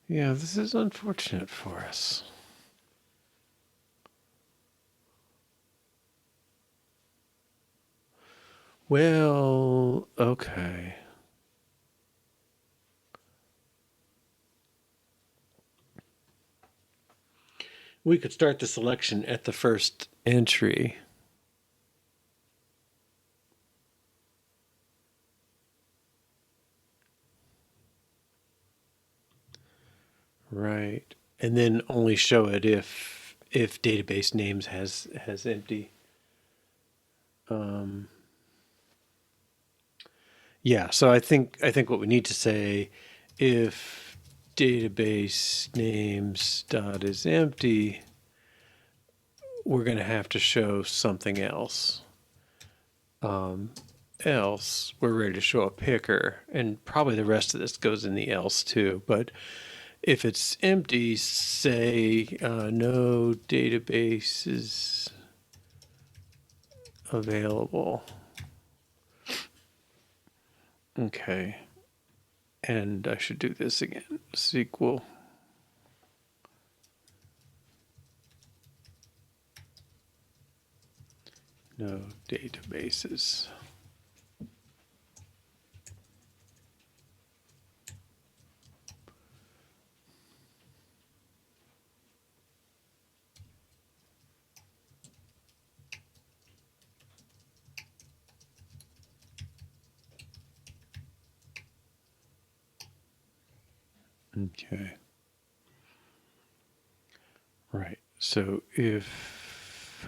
Yeah, this is unfortunate for us. Well, okay. We could start the selection at the first entry. Right. And then only show it if database names has empty. Yeah, so I think what we need to say, if database names dot is empty, we're going to have to show something else. Else, we're ready to show a picker, and probably the rest of this goes in the else too. But if it's empty, say no database is available. Okay. And I should do this again. SQL. No databases. Okay. Right. So if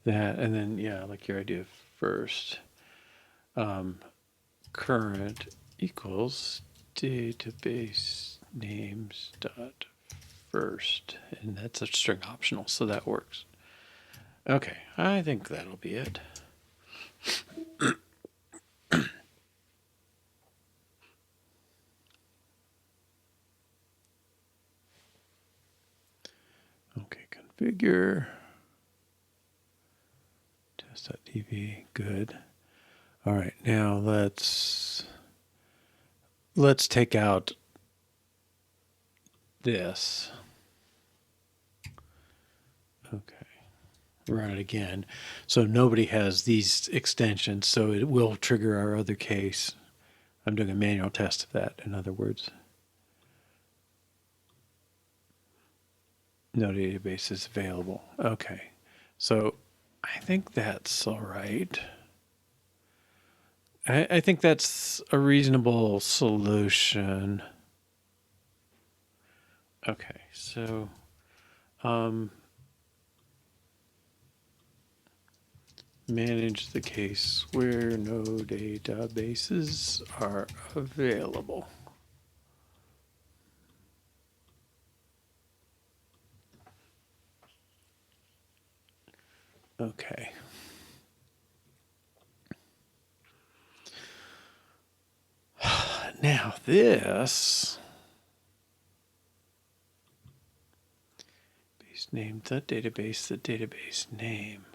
that, and then, yeah, like your idea first, current equals database names dot first, and that's a string optional, so that works. Okay, I think that'll be it. Okay, configure test.db, good. All right, now let's take out this. Okay, run it again. So nobody has these extensions, so it will trigger our other case. I'm doing a manual test of that, in other words. No database is available. Okay, so I think that's all right. I think that's a reasonable solution. Okay, so manage the case where no databases are available. Okay. Now this base name, the database name.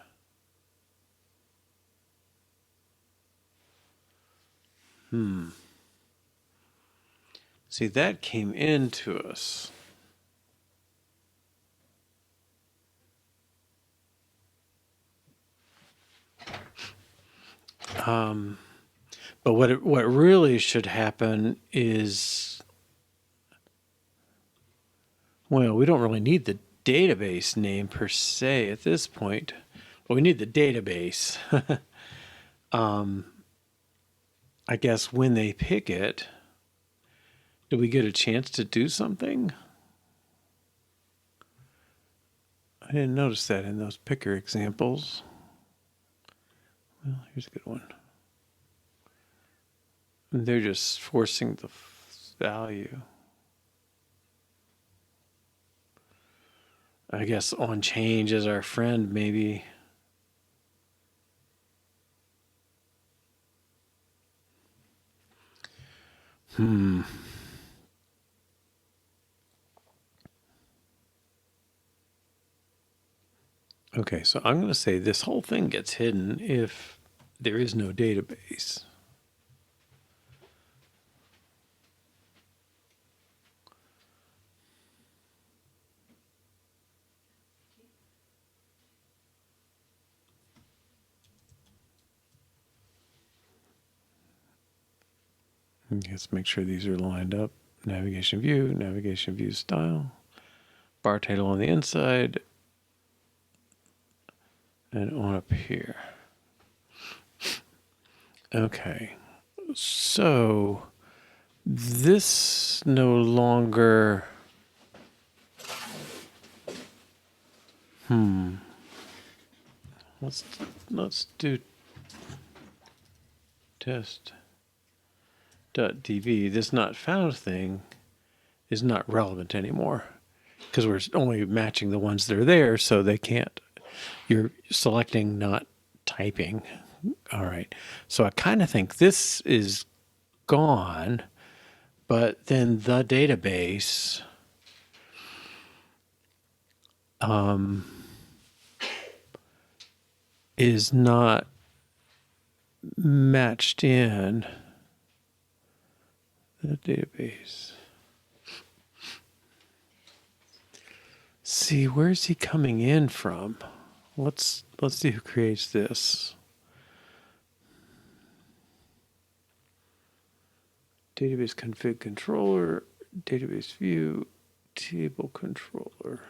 See, that came into us. But what really should happen is, well, we don't really need the database name per se at this point, but we need the database. I guess when they pick it, do we get a chance to do something? I didn't notice that in those picker examples. Well, here's a good one. They're just forcing the value. I guess on change is our friend, maybe. Okay, so I'm going to say this whole thing gets hidden if there is no database. Let's make sure these are lined up. Navigation view style, bar title on the inside, and on up here. Okay, so this no longer, let's do test.dv. This not found thing is not relevant anymore because we're only matching the ones that are there, so they can't. You're selecting, not typing. All right. So I kind of think this is gone, but then the database is not matched in the database. See, where's he coming in from? Let's see who creates this. Database config controller, database view, table controller.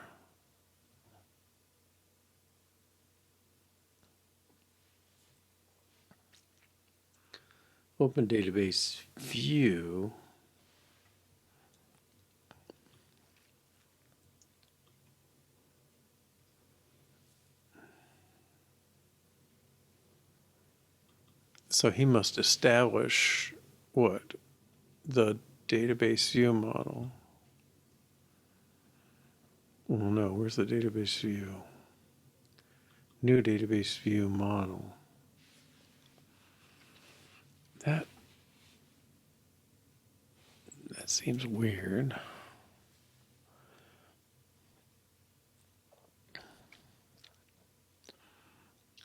Open database view. So he must establish what? The database view model. Well, no, where's the database view? New database view model. That seems weird.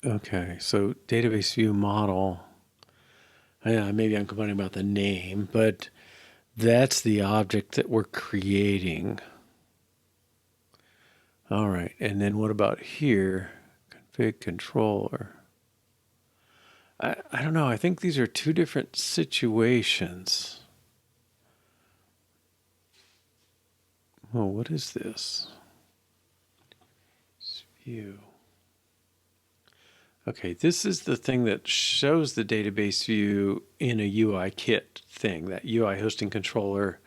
Okay, so database view model. Maybe I'm complaining about the name, but that's the object that we're creating. All right, and then what about here? Config controller. I don't know. I think these are two different situations. Oh, what is this? View. Okay, this is the thing that shows the database view in a UI kit thing, that UI hosting controller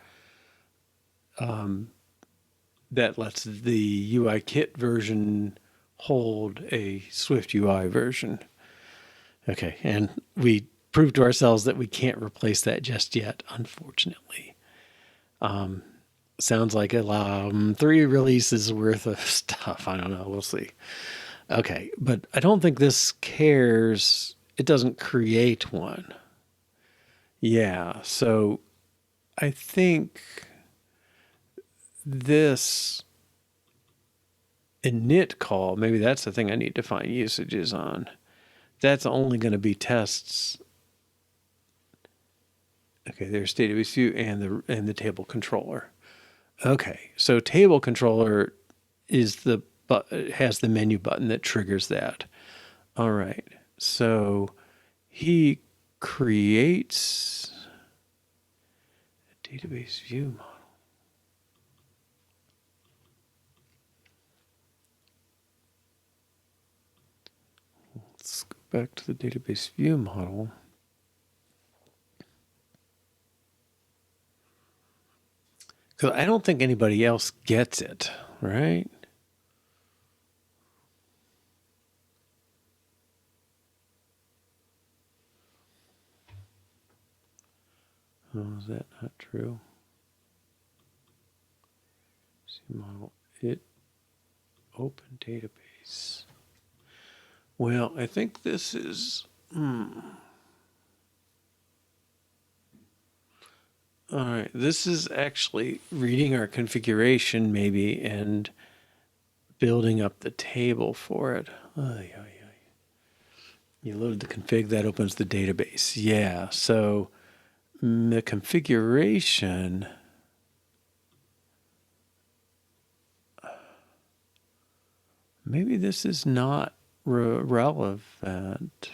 that lets the UI kit version hold a Swift UI version. Okay, and we proved to ourselves that we can't replace that just yet, unfortunately. Sounds like 3 releases worth of stuff. I don't know. We'll see. Okay, but I don't think this cares. It doesn't create one. Yeah, so I think this init call, maybe that's the thing I need to find usages on. That's only going to be tests. Okay, there's database view and the table controller. Okay, so table controller is has the menu button that triggers that. All right, so he creates a database view model. Let's go back to the database view model. Because I don't think anybody else gets it, right? Oh, is that not true? See model, open database. Well, I think this is, all right, this is actually reading our configuration maybe and building up the table for it. You load the config, that opens the database. Yeah, so the configuration, maybe this is not relevant.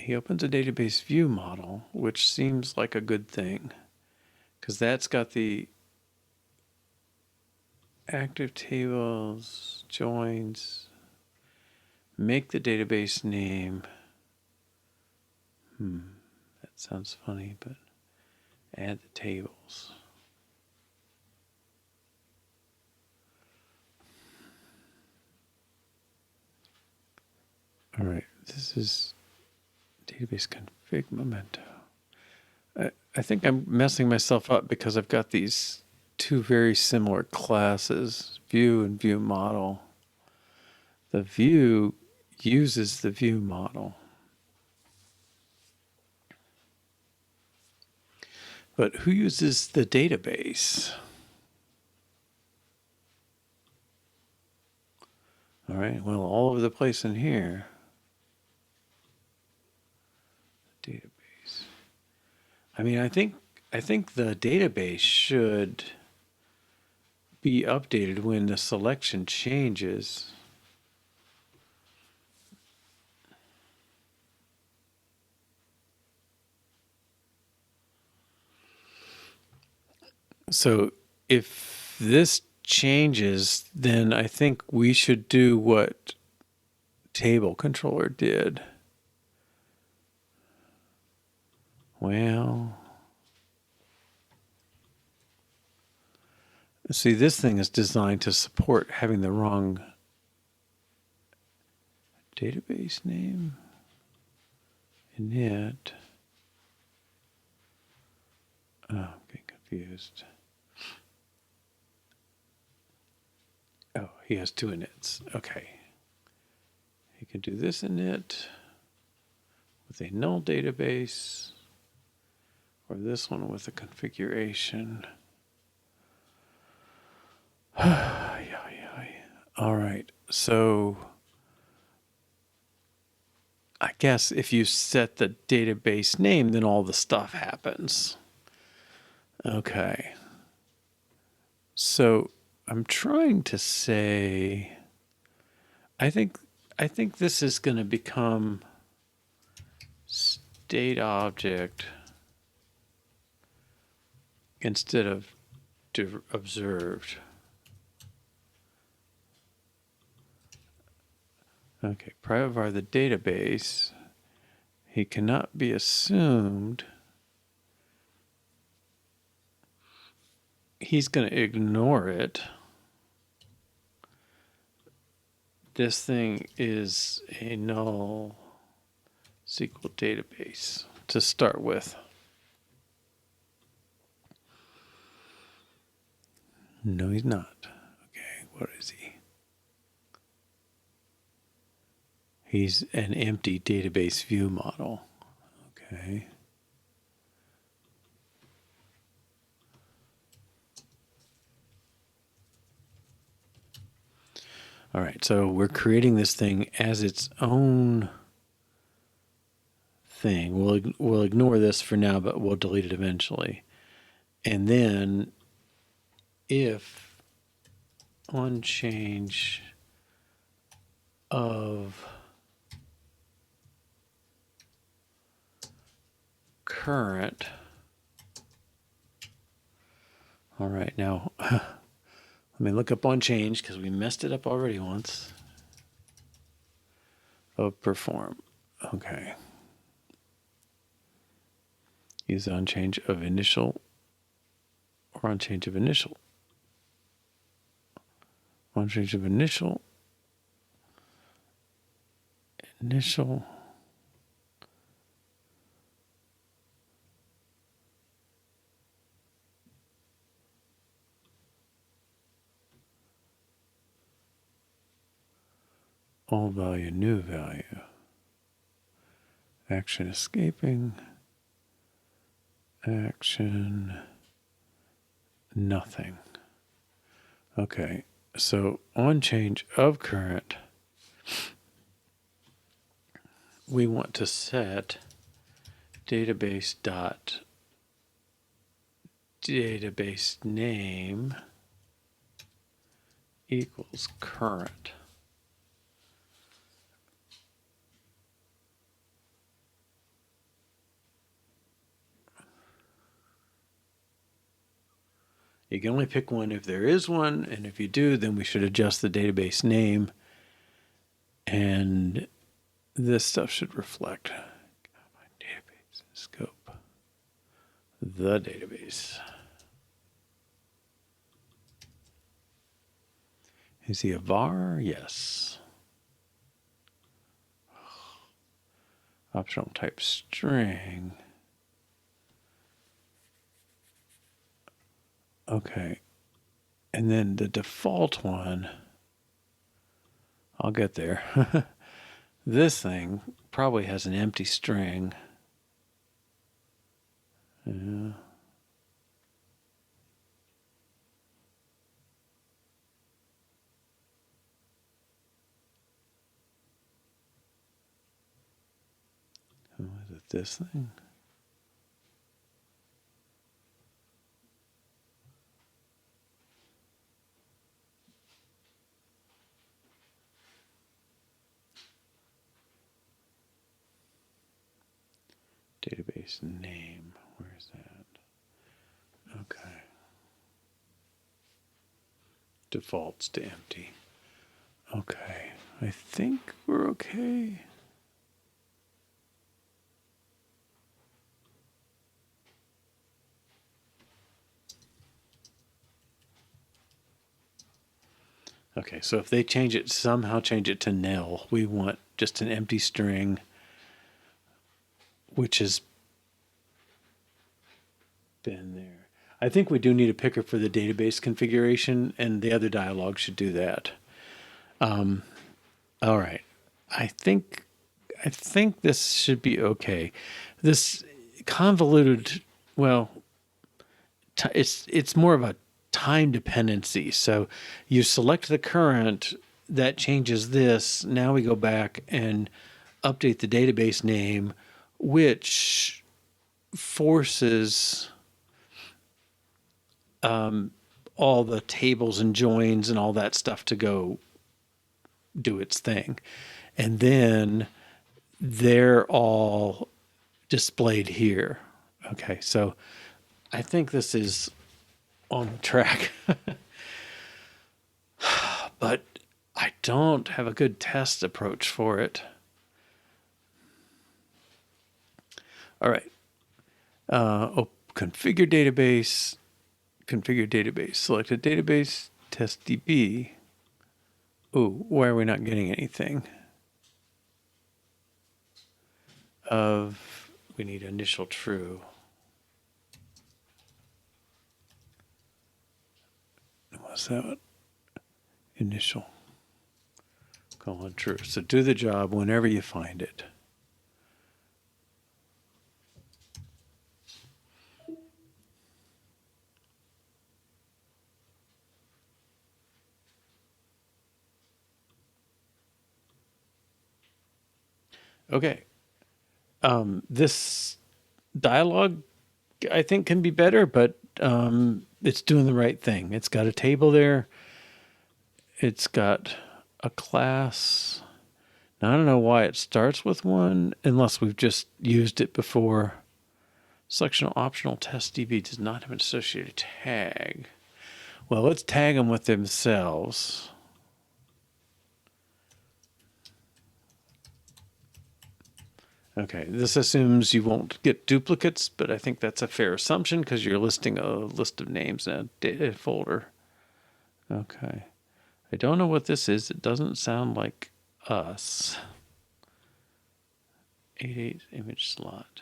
he opens a database view model, which seems like a good thing because that's got the active tables, joins, make the database name. That sounds funny, but add the tables. All right, this is database config memento. I think I'm messing myself up because I've got these two very similar classes, view and view model. The view uses the view model. But who uses the database? All right, well, all over the place in here. Database. I mean, I think the database should be updated when the selection changes. So if this changes, then I think we should do what table controller did. Well, see, this thing is designed to support having the wrong database name init. Oh, I'm getting confused. Oh, he has two inits. Okay. He can do this init with a null database, or this one with a configuration. All right, so I guess if you set the database name, then all the stuff happens. Okay. So I'm trying to say, I think this is going to become state object instead of observed. Okay, private var the database. He cannot be assumed. He's going to ignore it. This thing is a null SQL database to start with. No, he's not. Okay, what is he? He's an empty database view model. Okay. All right, so we're creating this thing as its own thing. We'll ignore this for now, but we'll delete it eventually. And then if on change of current. All right, now let me look up on change because we messed it up already once. Of perform. Okay. Use on change of initial or on change of initial. On change of initial. Initial. Old value, new value. Action escaping. Action. Nothing. Okay, so on change of current, we want to set database name equals current. You can only pick one if there is one, and if you do, then we should adjust the database name. And this stuff should reflect my database scope, the database. Is he a var? Yes. Optional type string. Okay. And then the default one, I'll get there. This thing probably has an empty string. Yeah. Oh, is it this thing? Database name. Where's that? Okay. Defaults to empty. Okay. I think we're okay. Okay, so if they change it, somehow change it to nil, we want just an empty string, which has been there. I think we do need a picker for the database configuration, and the other dialog should do that. All right, I think this should be okay. This convoluted, well, it's more of a time dependency. So you select the current, that changes this. Now we go back and update the database name, which forces all the tables and joins and all that stuff to go do its thing. And then they're all displayed here. Okay, so I think this is on track. But I don't have a good test approach for it. All right. Configure database. Select a database, test DB. Oh, why are we not getting anything? We need initial true. What's that? Initial colon true. So do the job whenever you find it. Okay. This dialogue, I think, can be better, but it's doing the right thing. It's got a table there. It's got a class. Now, I don't know why it starts with one, unless we've just used it before. Selectional optional test DB does not have an associated tag. Well, let's tag them with themselves. Okay, this assumes you won't get duplicates, but I think that's a fair assumption because you're listing a list of names in a data folder. Okay. I don't know what this is. It doesn't sound like us. 88 image slot.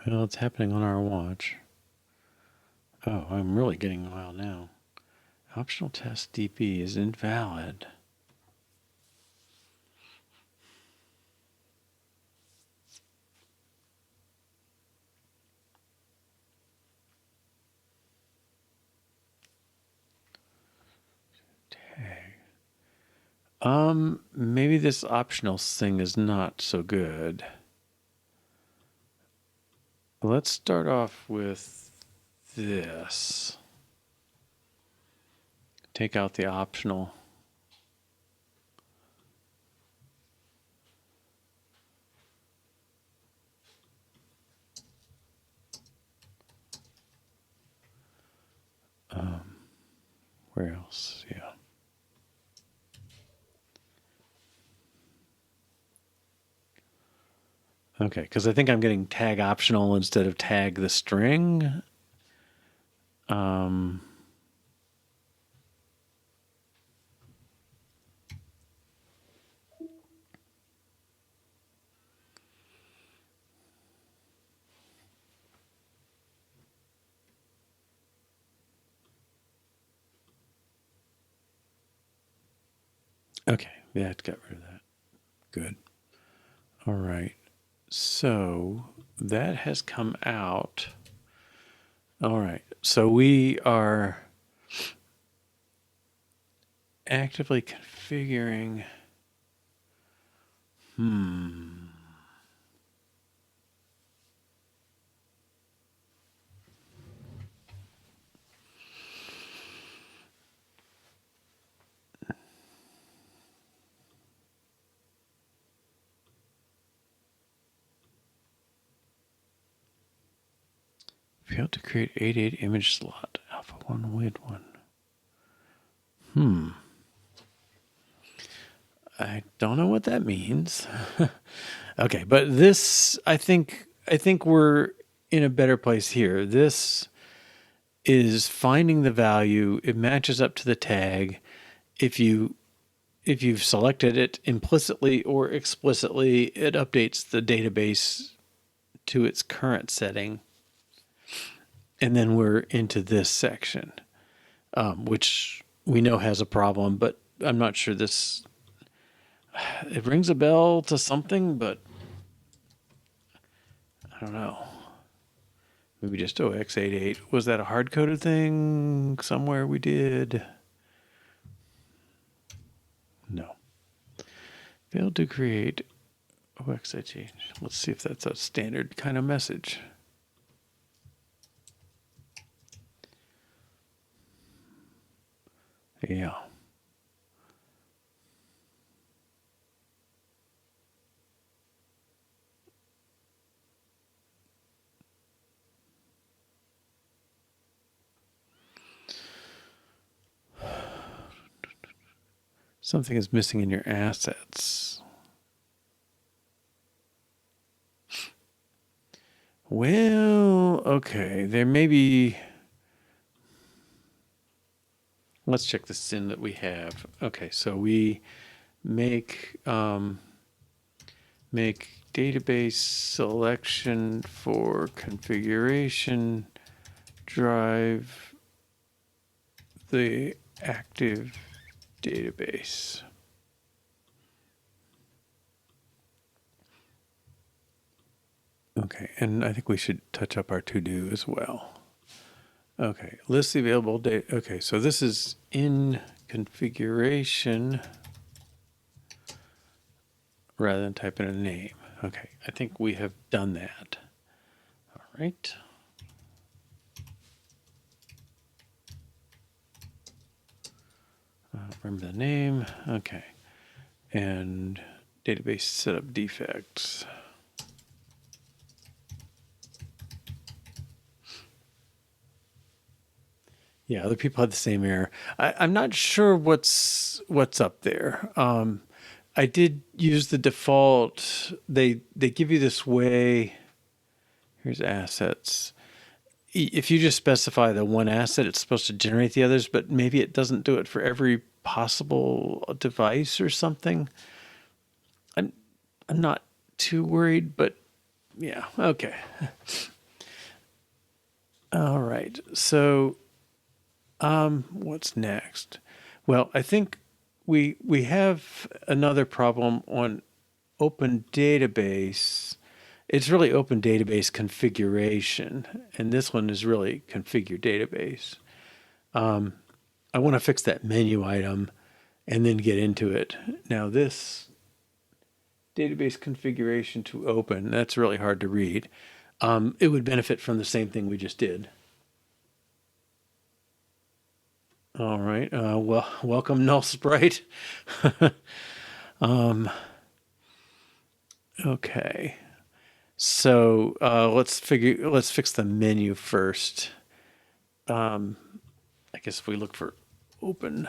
Well, it's happening on our watch. Oh, I'm really getting wild now. Optional test DB is invalid. Tag. Maybe this optional thing is not so good. Let's start off with this. Take out the optional. Where else? Yeah. Okay, because I think I'm getting tag optional instead of tag the string. Okay, yeah, it got rid of that. Good. All right. So that has come out. All right. So we are actively configuring. Failed to create 88 image slot. Alpha 1, WID 1. I don't know what that means. Okay, but this, I think we're in a better place here. This is finding the value. It matches up to the tag. If you've selected it implicitly or explicitly, it updates the database to its current setting. And then we're into this section, which we know has a problem, but I'm not sure this, it rings a bell to something, but I don't know. Maybe just x88. Was that a hard-coded thing somewhere we did? No. Failed to create OXIT. Let's see if that's a standard kind of message. Yeah. Something is missing in your assets. Well, okay, there may be. Let's check the SIN that we have. Okay, so we make database selection for configuration, drive the active database. Okay, and I think we should touch up our to-do as well. Okay, list the available data. Okay, so this is in configuration rather than type in a name. Okay, I think we have done that. All right. Remember the name. Okay. And database setup defects. Yeah, other people had the same error. I'm not sure what's up there. I did use the default. They give you this way. Here's assets. If you just specify the one asset, it's supposed to generate the others, but maybe it doesn't do it for every possible device or something. I'm not too worried, but yeah, okay. All right. So what's next? Well, I think we have another problem on Open Database. It's really Open Database configuration, and this one is really Configure Database. I want to fix that menu item and then get into it. Now this database configuration to open, that's really hard to read. It would benefit from the same thing we just did. All right. Well, welcome, Null Sprite. Okay. So let's fix the menu first. I guess if we look for open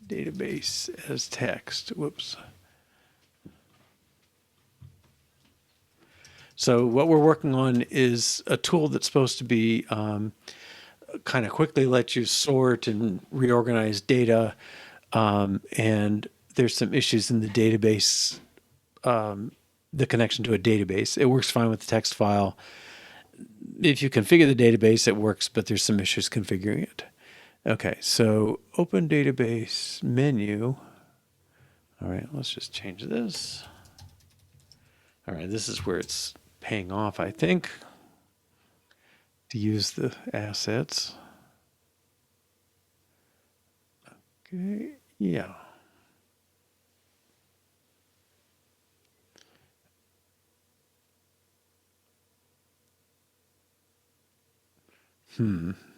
database as text. Whoops. So what we're working on is a tool that's supposed to be kind of quickly let you sort and reorganize data. And there's some issues in the database, the connection to a database. It works fine with the text file. If you configure the database, it works, but there's some issues configuring it. Okay, so open database menu. All right, let's just change this. All right, this is where it's paying off, I think, to use the assets. Okay, yeah. Configure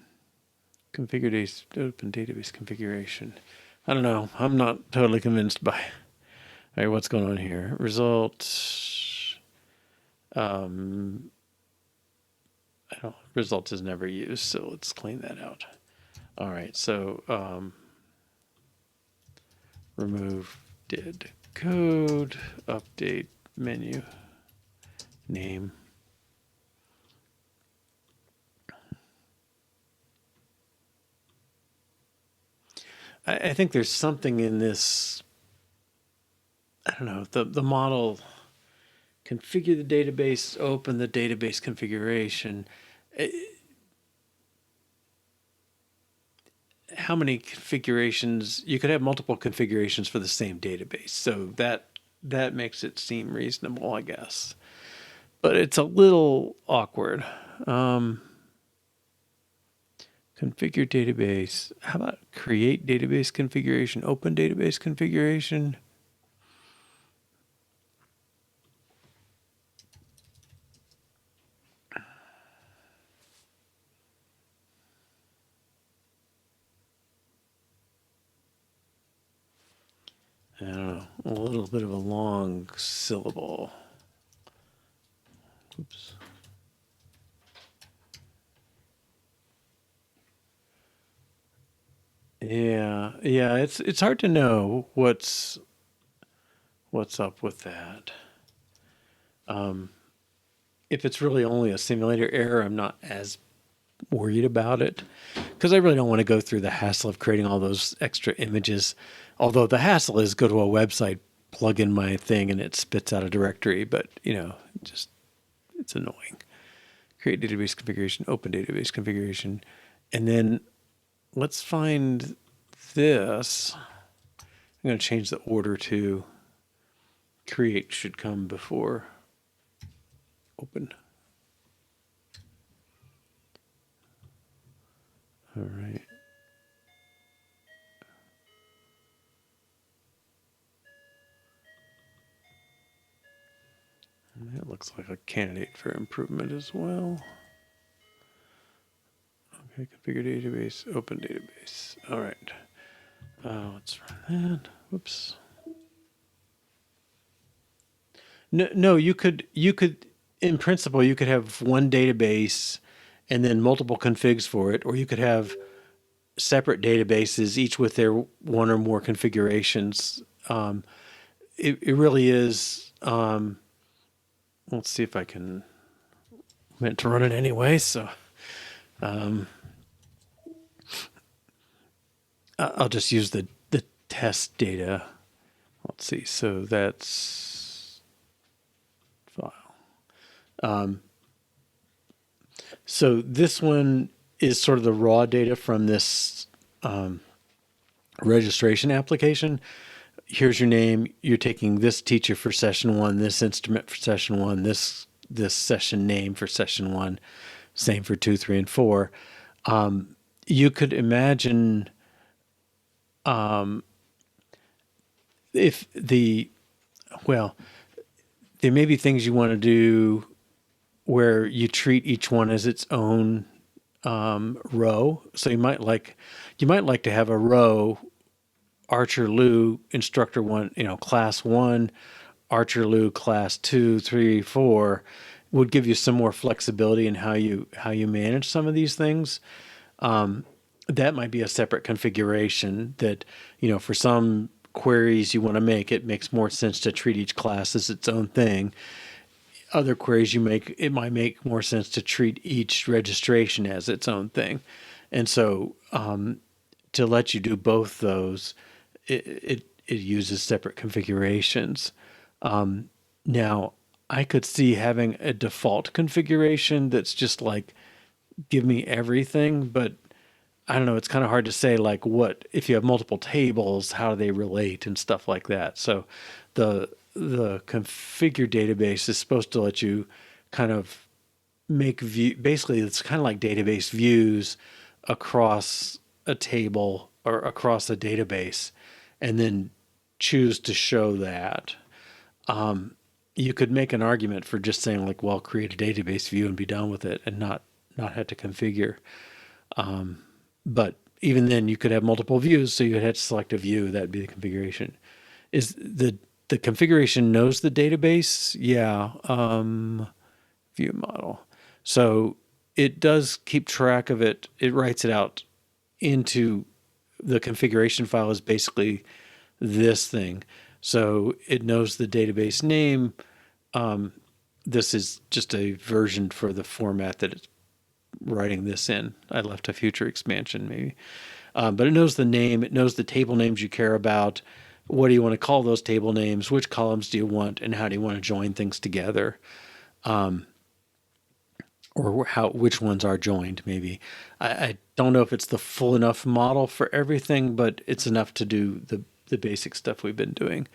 open database configuration. I don't know. I'm not totally convinced by what's going on here. Result. Result is never used, so let's clean that out. All right, so remove did code, update menu, name. I think there's something in this, I don't know, the model, configure the database, open the database configuration. How many configurations? You could have multiple configurations for the same database. So that makes it seem reasonable, I guess. But it's a little awkward. Configure database. How about create database configuration, open database configuration? I don't know, a little bit of a long syllable. Oops. Yeah, it's hard to know what's up with that. If it's really only a simulator error, I'm not as worried about it because I really don't want to go through the hassle of creating all those extra images. Although the hassle is go to a website, plug in my thing, and it spits out a directory. But just it's annoying. Create database configuration, open database configuration, and then let's find this. I'm going to change the order to create should come before open. All right. And that looks like a candidate for improvement as well. Okay, configure database, open database. All right. Let's run that. Whoops. No, you could, in principle, you could have one database and then multiple configs for it, or you could have separate databases, each with their one or more configurations. It really is. Let's see if I can. Meant to run it anyway, so I'll just use the test data. Let's see. So that's file. So this one is sort of the raw data from this registration application. Here's your name. You're taking this teacher for session 1, this instrument for session 1, this session name for session 1, same for 2, 3, and 4. You could imagine if there may be things you want to do where you treat each one as its own row. So you might like to have a row, Archer Lou, instructor 1, class 1, Archer Lou, class 2, 3, 4, would give you some more flexibility in how you manage some of these things. that might be a separate configuration that, for some queries you want to make, it makes more sense to treat each class as its own thing. Other queries it might make more sense to treat each registration as its own thing. And so to let you do both those, it uses separate configurations. Now, I could see having a default configuration that's just like, give me everything, but I don't know, it's kind of hard to say like what if you have multiple tables, how do they relate and stuff like that. So the configure database is supposed to let you kind of make view, basically it's kind of like database views across a table or across a database, and then choose to show that. You could make an argument for just saying like, well, create a database view and be done with it and not have to configure. But even then, you could have multiple views, so you'd have to select a view. That'd be the configuration. Is the configuration knows the database? Yeah. View model. So it does keep track of it. It writes it out into the configuration file is basically this thing. So it knows the database name. This is just a version for the format that it's writing this in. I left a future expansion maybe. But it knows the name. It knows the table names you care about. What do you want to call those table names? Which columns do you want? And how do you want to join things together? Or which ones are joined maybe. I don't know if it's the full enough model for everything, but it's enough to do the basic stuff we've been doing.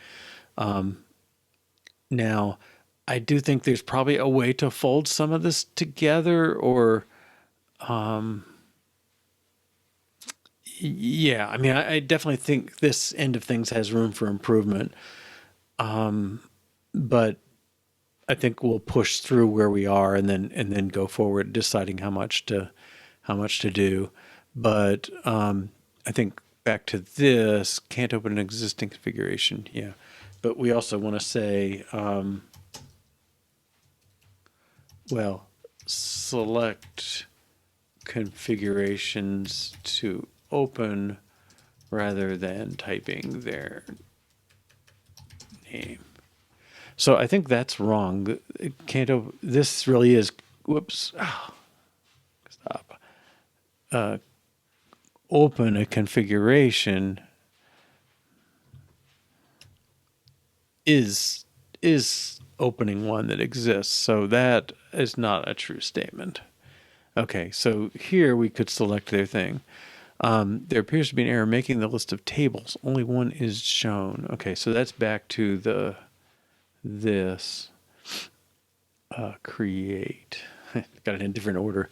Now, I do think there's probably a way to fold some of this together, or yeah, I mean, I definitely think this end of things has room for improvement. But I think we'll push through where we are and then go forward, deciding how much to do. But I think back to this, can't open an existing configuration. Yeah, but we also want to say, well, select configurations to open rather than typing their name. So I think that's wrong. It can't open, this really is, whoops, stop. Open a configuration is opening one that exists. So that is not a true statement. Okay, so here we could select their thing. There appears to be an error making the list of tables. Only one is shown. Okay, so that's back to this create. Got it in a different order.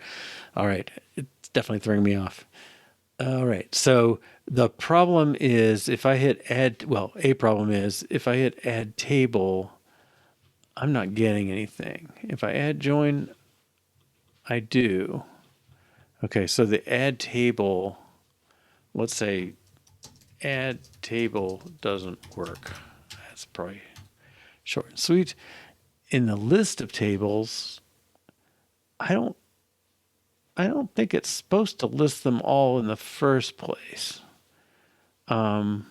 All right, it's definitely throwing me off. All right, so the problem is if I hit add, well, a problem is if I hit add table, I'm not getting anything. If I add join, I do. Okay, so the add table, let's say add table doesn't work. That's probably short and sweet. In the list of tables, I don't think it's supposed to list them all in the first place. Now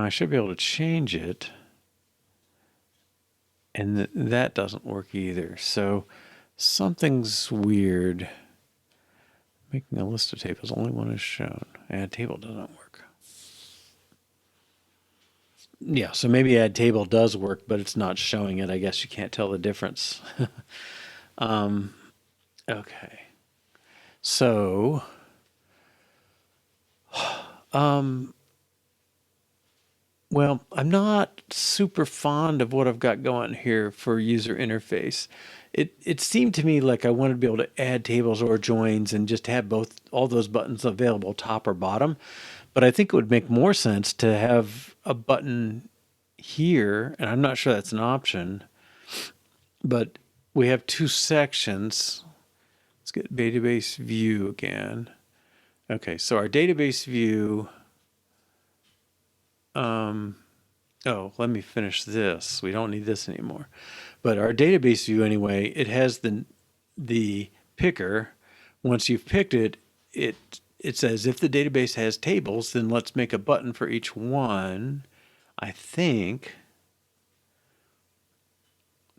I should be able to change it, and that doesn't work either. So something's weird. Making a list of tables, only one is shown. Add table doesn't work. Yeah, so maybe add table does work, but it's not showing it. I guess you can't tell the difference. Okay. So, well, I'm not super fond of what I've got going here for user interface. It seemed to me like I wanted to be able to add tables or joins and just have all those buttons available, top or bottom. But I think it would make more sense to have a button here, and I'm not sure that's an option, but we have two sections. Let's get database view again. Okay, so our database view oh, let me finish this. We don't need this anymore. But our database view anyway, it has the picker. Once you've picked it, it says if the database has tables, then let's make a button for each one. I think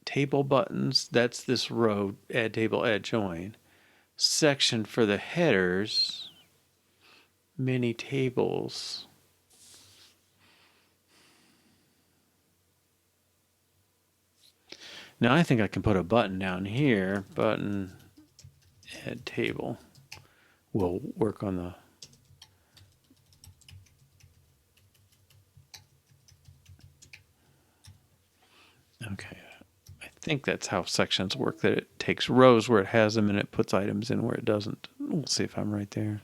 table buttons, that's this row, add table, add join. Section for the headers, many tables. Now I think I can put a button down here, button, add table. We'll work on the okay. I think that's how sections work, that it takes rows where it has them and it puts items in where it doesn't. We'll see if I'm right there.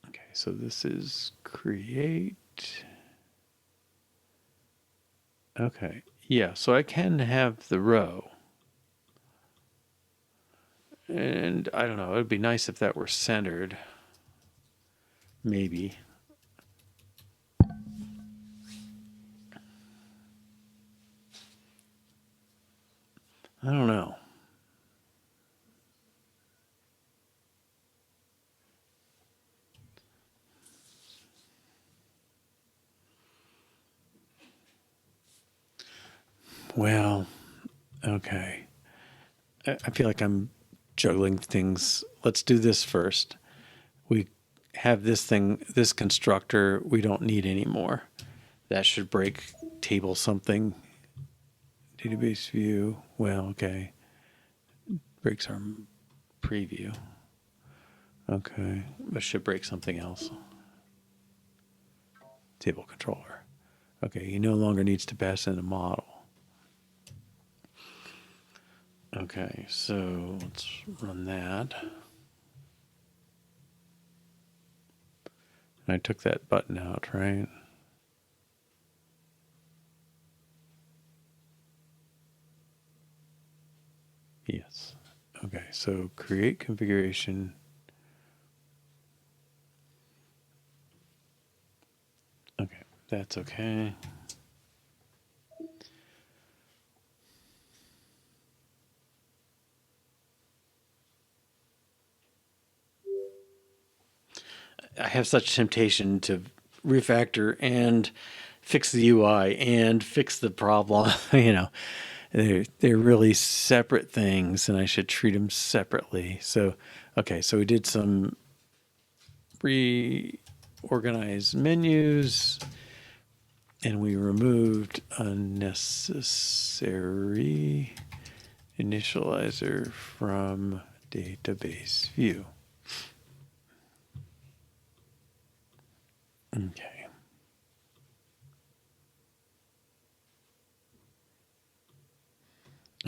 Okay, so this is create. Okay, yeah, so I can have the row. And I don't know, it would be nice if that were centered. Maybe. I don't know. Well, okay. I feel like I'm juggling things. Let's do this first. We have this thing, this constructor, we don't need anymore. That should break table something. Database view. Well, okay. Breaks our preview. Okay. But should break something else. Table controller. Okay, he no longer needs to pass in a model. Okay, so let's run that. And I took that button out, right? Yes. Okay, so create configuration. Okay, that's okay. I have such temptation to refactor and fix the UI and fix the problem. You know, they're really separate things, and I should treat them separately. So, okay, so we did some reorganized menus, and we removed unnecessary initializer from database view. Okay.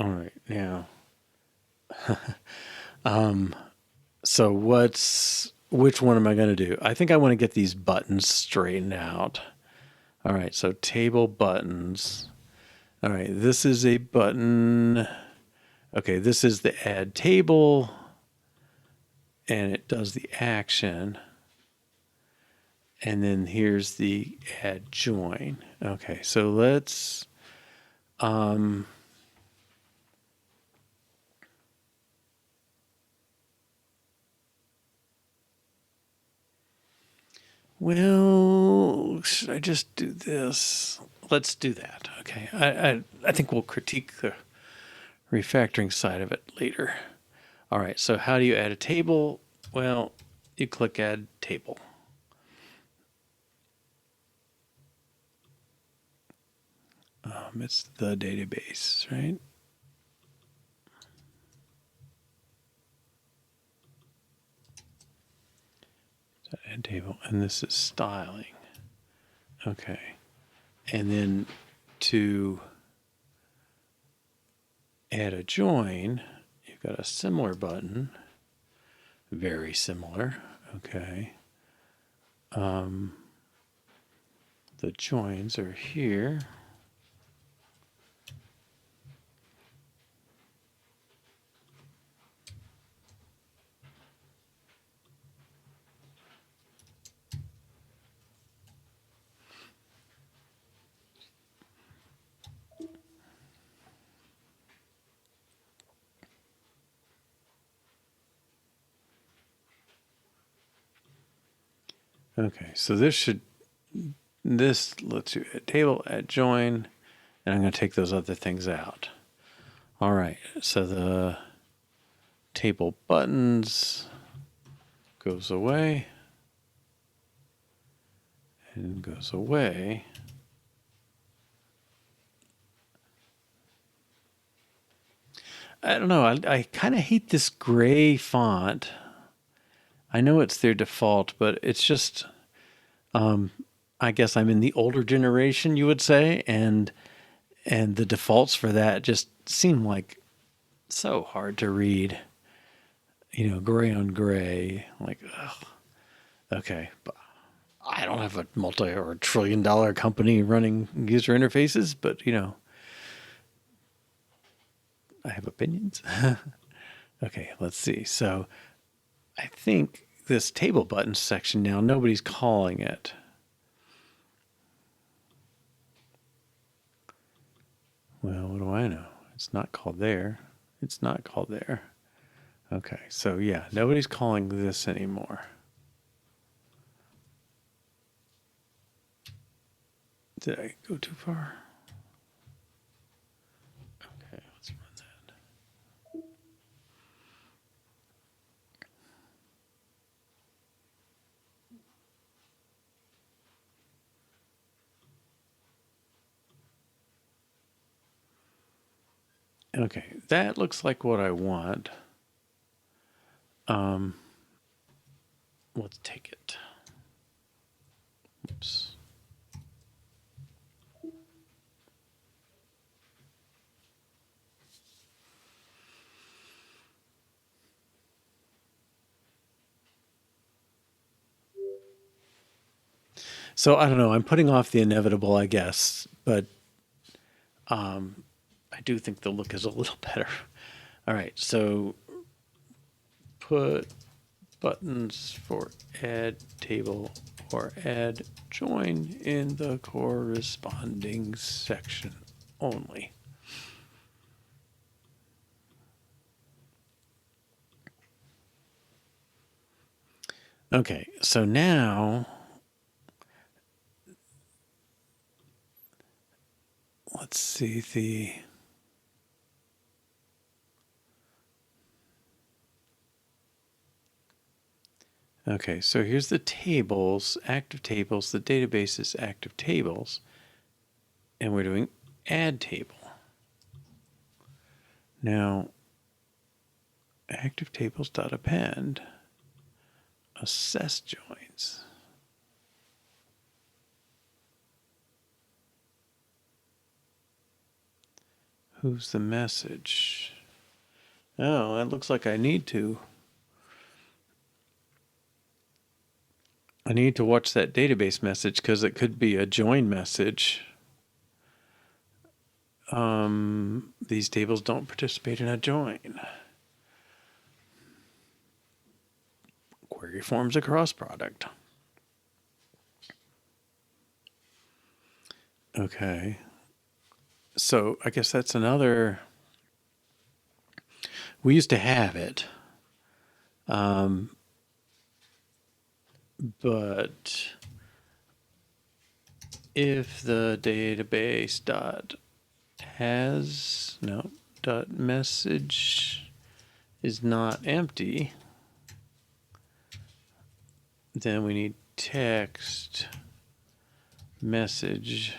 All right, now. So which one am I going to do? I think I want to get these buttons straightened out. All right, so table buttons. All right, this is a button. Okay, this is the add table, and it does the action. And then here's the add join. Okay, so let's well, should I just do this? Let's do that. Okay, I think we'll critique the refactoring side of it later. All right, so how do you add a table? Well, you click add table. It's the database, right? Add table, and this is styling. Okay, and then to add a join, you've got a similar button, very similar. Okay. The joins are here. Okay, so this lets you add table, add join, and I'm going to take those other things out. All right, so the table buttons goes away and goes away. I don't know. I kind of hate this gray font. I know it's their default, but it's just, I guess I'm in the older generation, you would say, and the defaults for that just seem like so hard to read. You know, gray on gray, like, ugh. Okay, but I don't have a multi or trillion-dollar company running user interfaces, but you know, I have opinions. Okay, let's see. So I think this table buttons section now, nobody's calling it. Well, what do I know? It's not called there. It's not called there. Okay, so yeah, nobody's calling this anymore. Did I go too far? Okay, let's run that. Okay, that looks like what I want. Let's take it. Oops. So I don't know. I'm putting off the inevitable, I guess, but I do think the look is a little better. All right, so put buttons for add table or add join in the corresponding section only. Okay, so now let's see the okay, so here's the tables, active tables, the database is active tables, and we're doing add table. Now, active tables.append, assess joins. Who's the message? Oh, it looks like I need to watch that database message because it could be a join message. These tables don't participate in a join. Query forms a cross product. Okay. So I guess that's another. We used to have it. But if the database dot message is not empty, then we need text message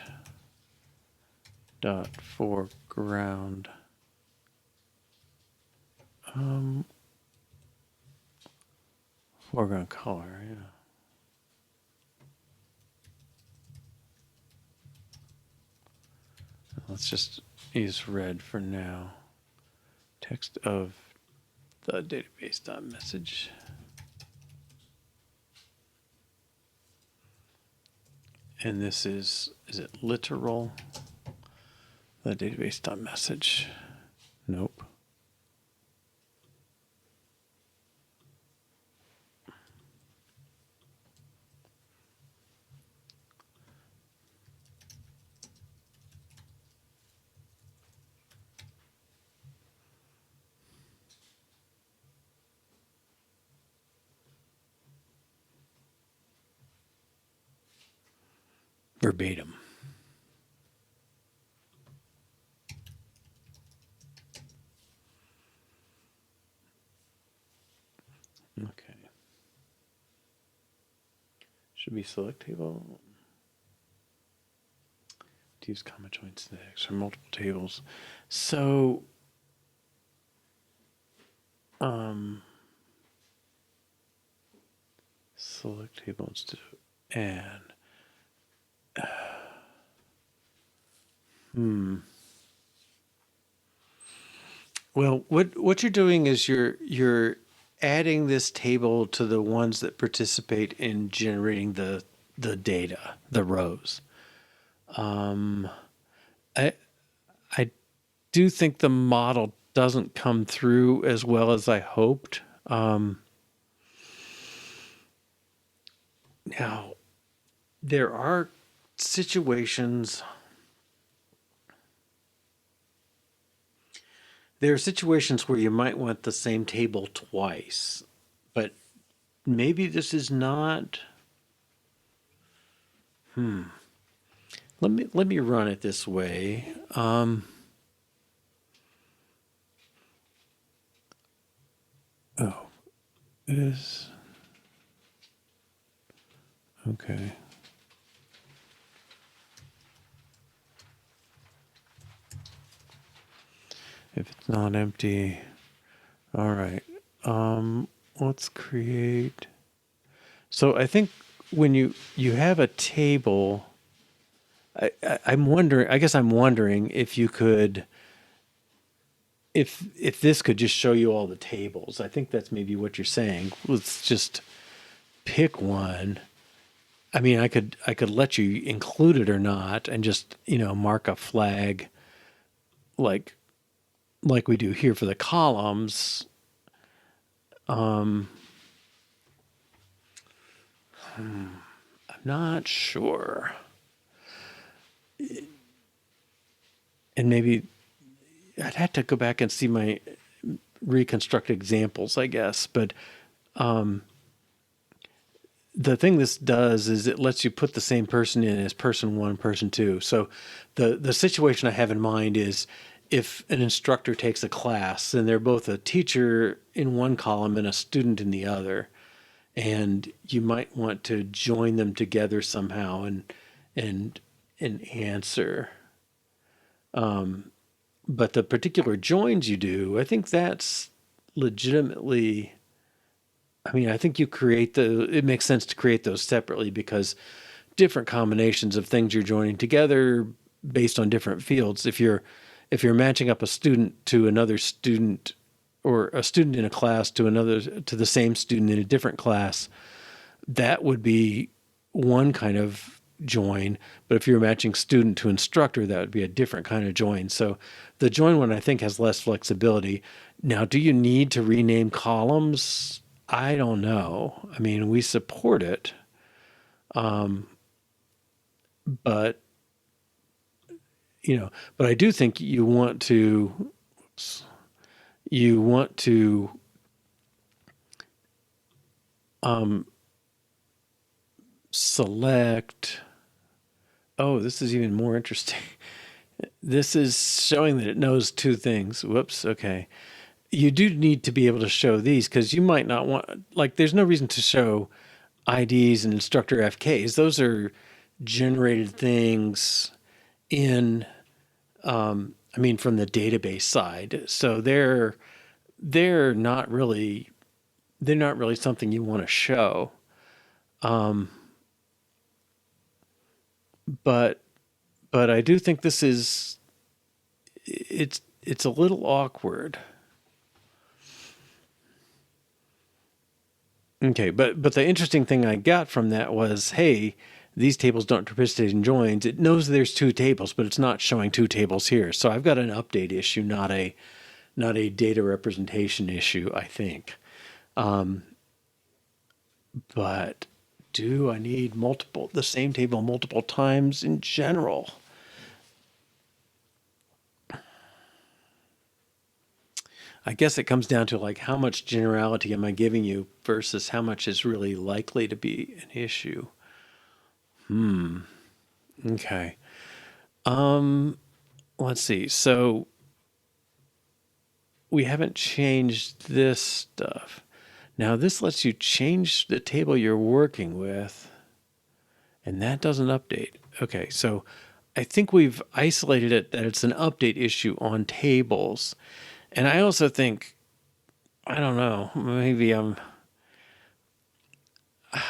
dot foreground. Foreground color, yeah. Let's just use red for now. Text of the database.message. And this is it literal? The database.message. Nope. verbatim. Okay. Should be select table. To use comma joins next for multiple tables. So, select table instead of add. Well, what you're doing is you're adding this table to the ones that participate in generating the data, the rows. I I do think the model doesn't come through as well as I hoped. Now, there are situations. There are situations where you might want the same table twice, but maybe this is not. Let me run it this way. Oh, is okay. If it's not empty, all right. Let's create. So I think when you have a table, I'm wondering. I guess I'm wondering if you could, if this could just show you all the tables. I think that's maybe what you're saying. Let's just pick one. I mean, I could let you include it or not, and just mark a flag like we do here for the columns. I'm not sure. And maybe I'd have to go back and see my reconstruct examples, I guess. But the thing this does is it lets you put the same person in as person one, person two. So the situation I have in mind is if an instructor takes a class and they're both a teacher in one column and a student in the other, and you might want to join them together somehow and answer. But the particular joins you do, I think that's legitimately. I mean, I think it makes sense to create those separately because different combinations of things you're joining together based on different fields. If you're matching up a student to another student, or a student in a class to the same student in a different class, that would be one kind of join. But if you're matching student to instructor, that would be a different kind of join. So the join one, I think, has less flexibility. Now, do you need to rename columns? I don't know. I mean, we support it, but but I do think you want to select. Oh, this is even more interesting. This is showing that it knows two things. Whoops. Okay. You do need to be able to show these because you might not want, there's no reason to show IDs and instructor FKs. Those are generated things from the database side. So they're not really something you want to show. But I do think it's a little awkward. Okay, but the interesting thing I got from that was, hey, these tables don't participate in joins. It knows there's two tables, but it's not showing two tables here. So I've got an update issue, not a data representation issue, I think. But do I need the same table multiple times in general? I guess it comes down to how much generality am I giving you versus how much is really likely to be an issue. Okay. Let's see. So we haven't changed this stuff. Now this lets you change the table you're working with, and that doesn't update. Okay, so I think we've isolated it that it's an update issue on tables. And I also think, I don't know, maybe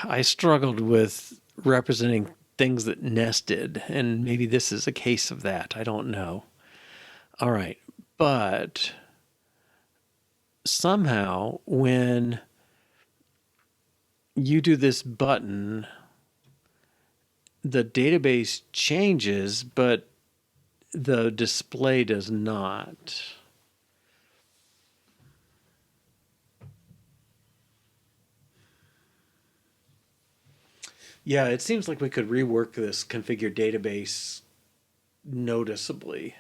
I struggled with representing things that nested, and maybe this is a case of that. I don't know. All right. But somehow when you do this button, the database changes, but the display does not. Yeah, it seems like we could rework this configure database noticeably.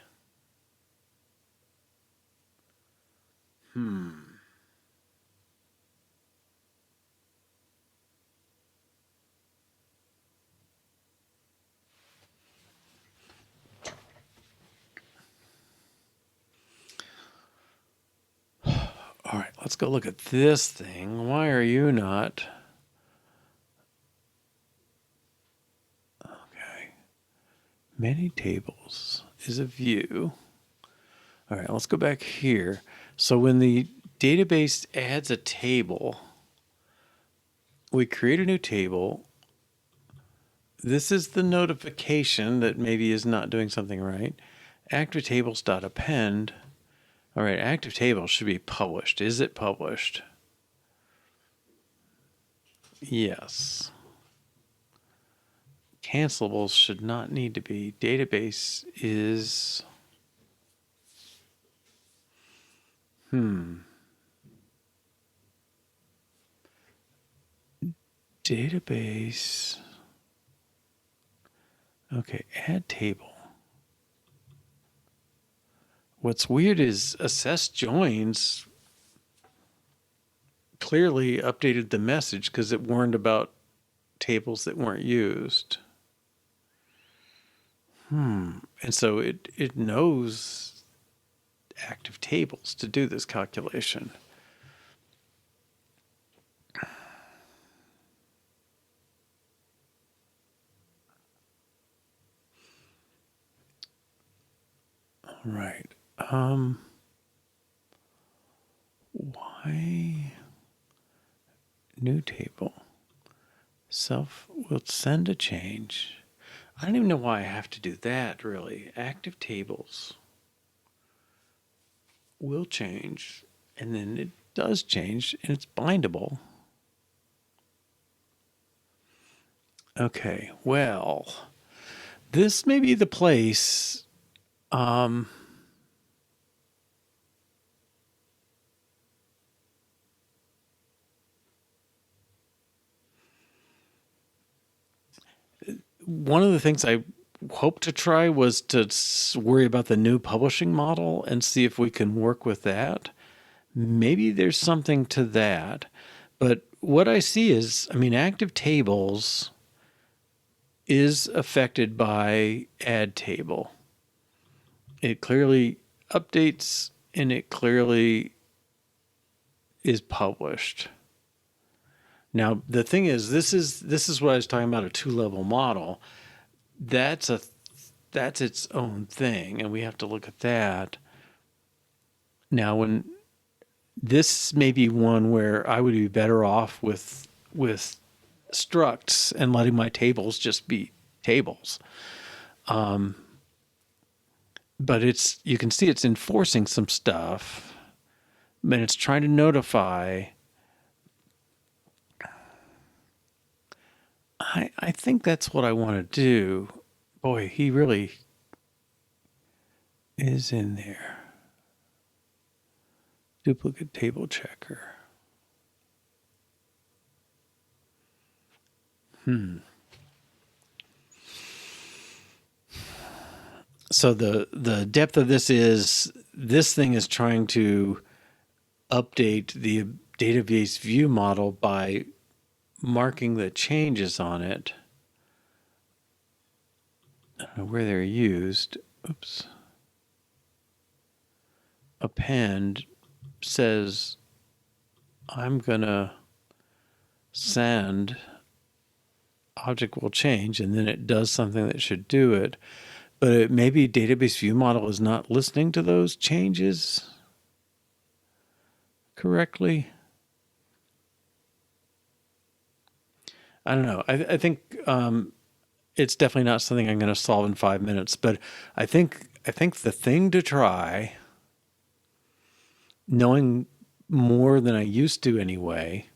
All right, let's go look at this thing. Why are you not? Okay. Many tables is a view. All right, let's go back here. So when the database adds a table, we create a new table. This is the notification that maybe is not doing something right. ActiveTables.append. All right, active table should be published. Is it published? Yes. Cancellables should not need to be. Database is... Database... Okay, add table. What's weird is assess joins clearly updated the message because it warned about tables that weren't used. And so it knows active tables to do this calculation. All right. Why new table? Self will send a change. I don't even know why I have to do that, really. Active tables will change, and then it does change, and it's bindable. Okay, well, this may be the place. One of the things I hoped to try was to worry about the new publishing model and see if we can work with that. Maybe there's something to that. But what I see is, I mean, active tables is affected by add table. It clearly updates and it clearly is published. Now, the thing is, this is what I was talking about, a two-level model. That's its own thing, and we have to look at that. Now, when this may be one where I would be better off with structs and letting my tables just be tables. But you can see it's enforcing some stuff, and it's trying to notify. I think that's what I want to do. Boy, he really is in there. Duplicate table checker. So the depth of this thing is trying to update the database view model by marking the changes on it. I don't know where they're used. Oops. Append says I'm gonna send object will change, and then it does something that should do it. But maybe database view model is not listening to those changes correctly. I don't know. I think it's definitely not something I'm going to solve in 5 minutes. But I think the thing to try, knowing more than I used to anyway,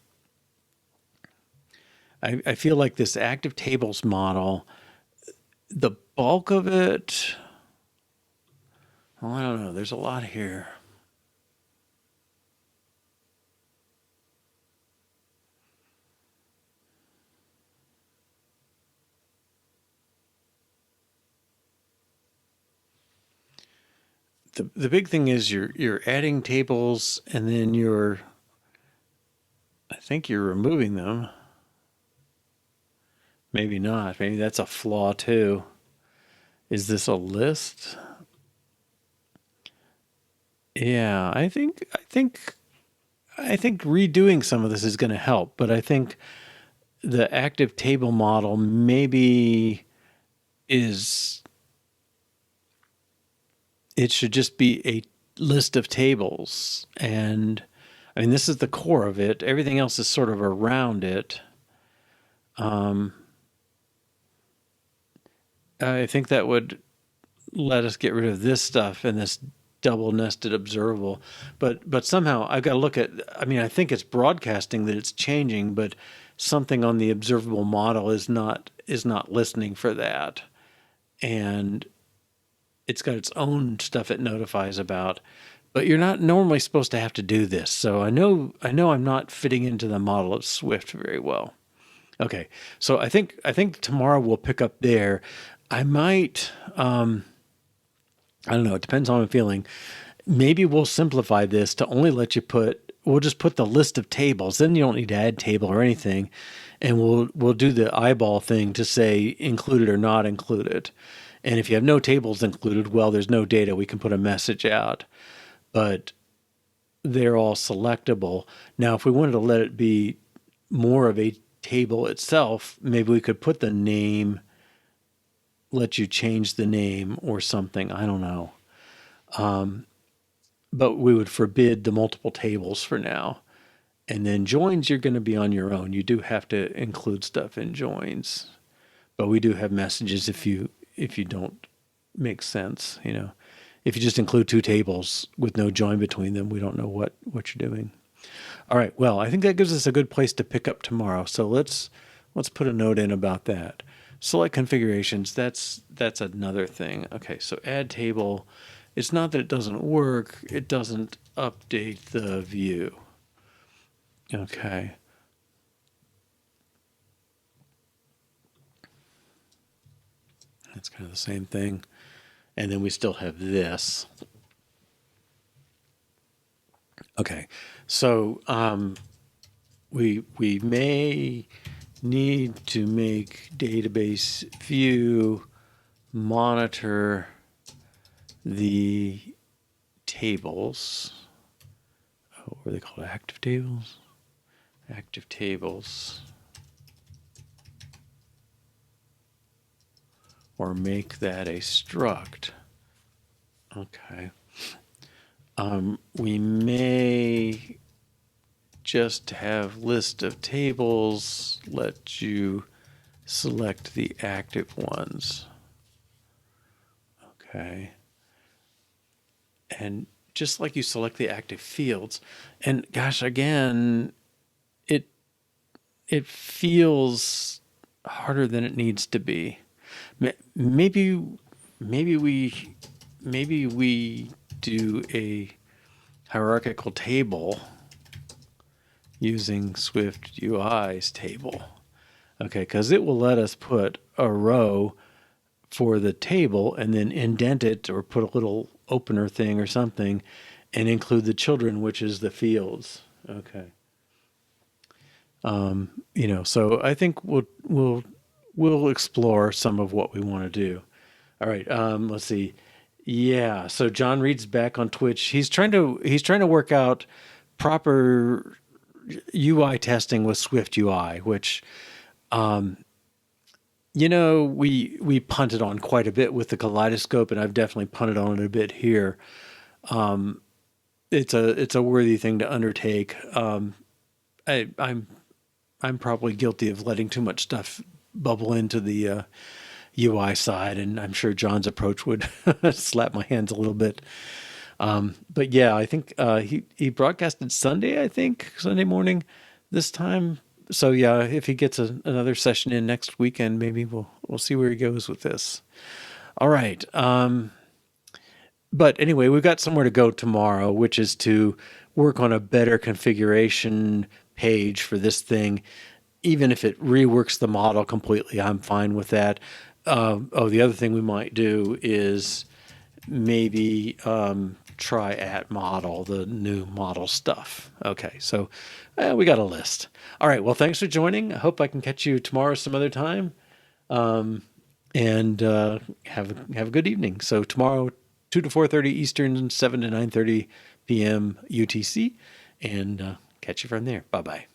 I feel like this active tables model, the bulk of it, well, I don't know. There's a lot here. The big thing is you're adding tables, and then I think you're removing them. Maybe not. Maybe that's a flaw too. Is this a list? Yeah, I think redoing some of this is going to help, but I think the active table model maybe is it should just be a list of tables. And I mean, this is the core of it. Everything else is sort of around it. I think that would let us get rid of this stuff and this double nested observable. But somehow I've got to look at, I mean, I think it's broadcasting that it's changing, but something on the observable model is not listening for that. And it's got its own stuff it notifies about. But you're not normally supposed to have to do this. So I know I'm not fitting into the model of Swift very well. Okay. So I think tomorrow we'll pick up there. I might I don't know, it depends on how I'm feeling. Maybe we'll simplify this to only let you we'll just put the list of tables. Then you don't need to add table or anything. And we'll do the eyeball thing to say included or not included. And if you have no tables included, well, there's no data. We can put a message out. But they're all selectable. Now, if we wanted to let it be more of a table itself, maybe we could put the name, let you change the name or something. I don't know. But we would forbid the multiple tables for now. And then joins, you're going to be on your own. You do have to include stuff in joins. But we do have messages if you don't make sense, you know. If you just include two tables with no join between them, we don't know what you're doing. All right. Well, I think that gives us a good place to pick up tomorrow. So let's put a note in about that. Select configurations. That's another thing. Okay. So add table. It's not that it doesn't work. It doesn't update the view. Okay. That's kind of the same thing. And then we still have this. Okay. So we may need to make database view monitor the tables. Oh, what are they called? Active tables? Active tables. Or make that a struct. Okay. We may just have list of tables, let you select the active ones. Okay. And just like you select the active fields, and gosh, again, it feels harder than it needs to be. Maybe we do a hierarchical table using Swift UI's table. Okay, because it will let us put a row for the table and then indent it or put a little opener thing or something and include the children, which is the fields. Okay. So I think we'll explore some of what we want to do. All right. Let's see. Yeah. So John Reed's back on Twitch. He's trying to work out proper UI testing with Swift UI, which we punted on quite a bit with the kaleidoscope, and I've definitely punted on it a bit here. It's a worthy thing to undertake. I'm probably guilty of letting too much stuff bubble into the UI side, and I'm sure John's approach would slap my hands a little bit. But yeah, I think he broadcasted Sunday. I think Sunday morning this time. So yeah, if he gets another session in next weekend, maybe we'll see where he goes with this. All right. But anyway, we've got somewhere to go tomorrow, which is to work on a better configuration page for this thing. Even if it reworks the model completely, I'm fine with that. The other thing we might do is maybe try at model, the new model stuff. Okay, so we got a list. All right, well, thanks for joining. I hope I can catch you tomorrow some other time. And have a good evening. So tomorrow, 2 to 4:30 Eastern, 7 to 9:30 p.m. UTC, and catch you from there. Bye-bye.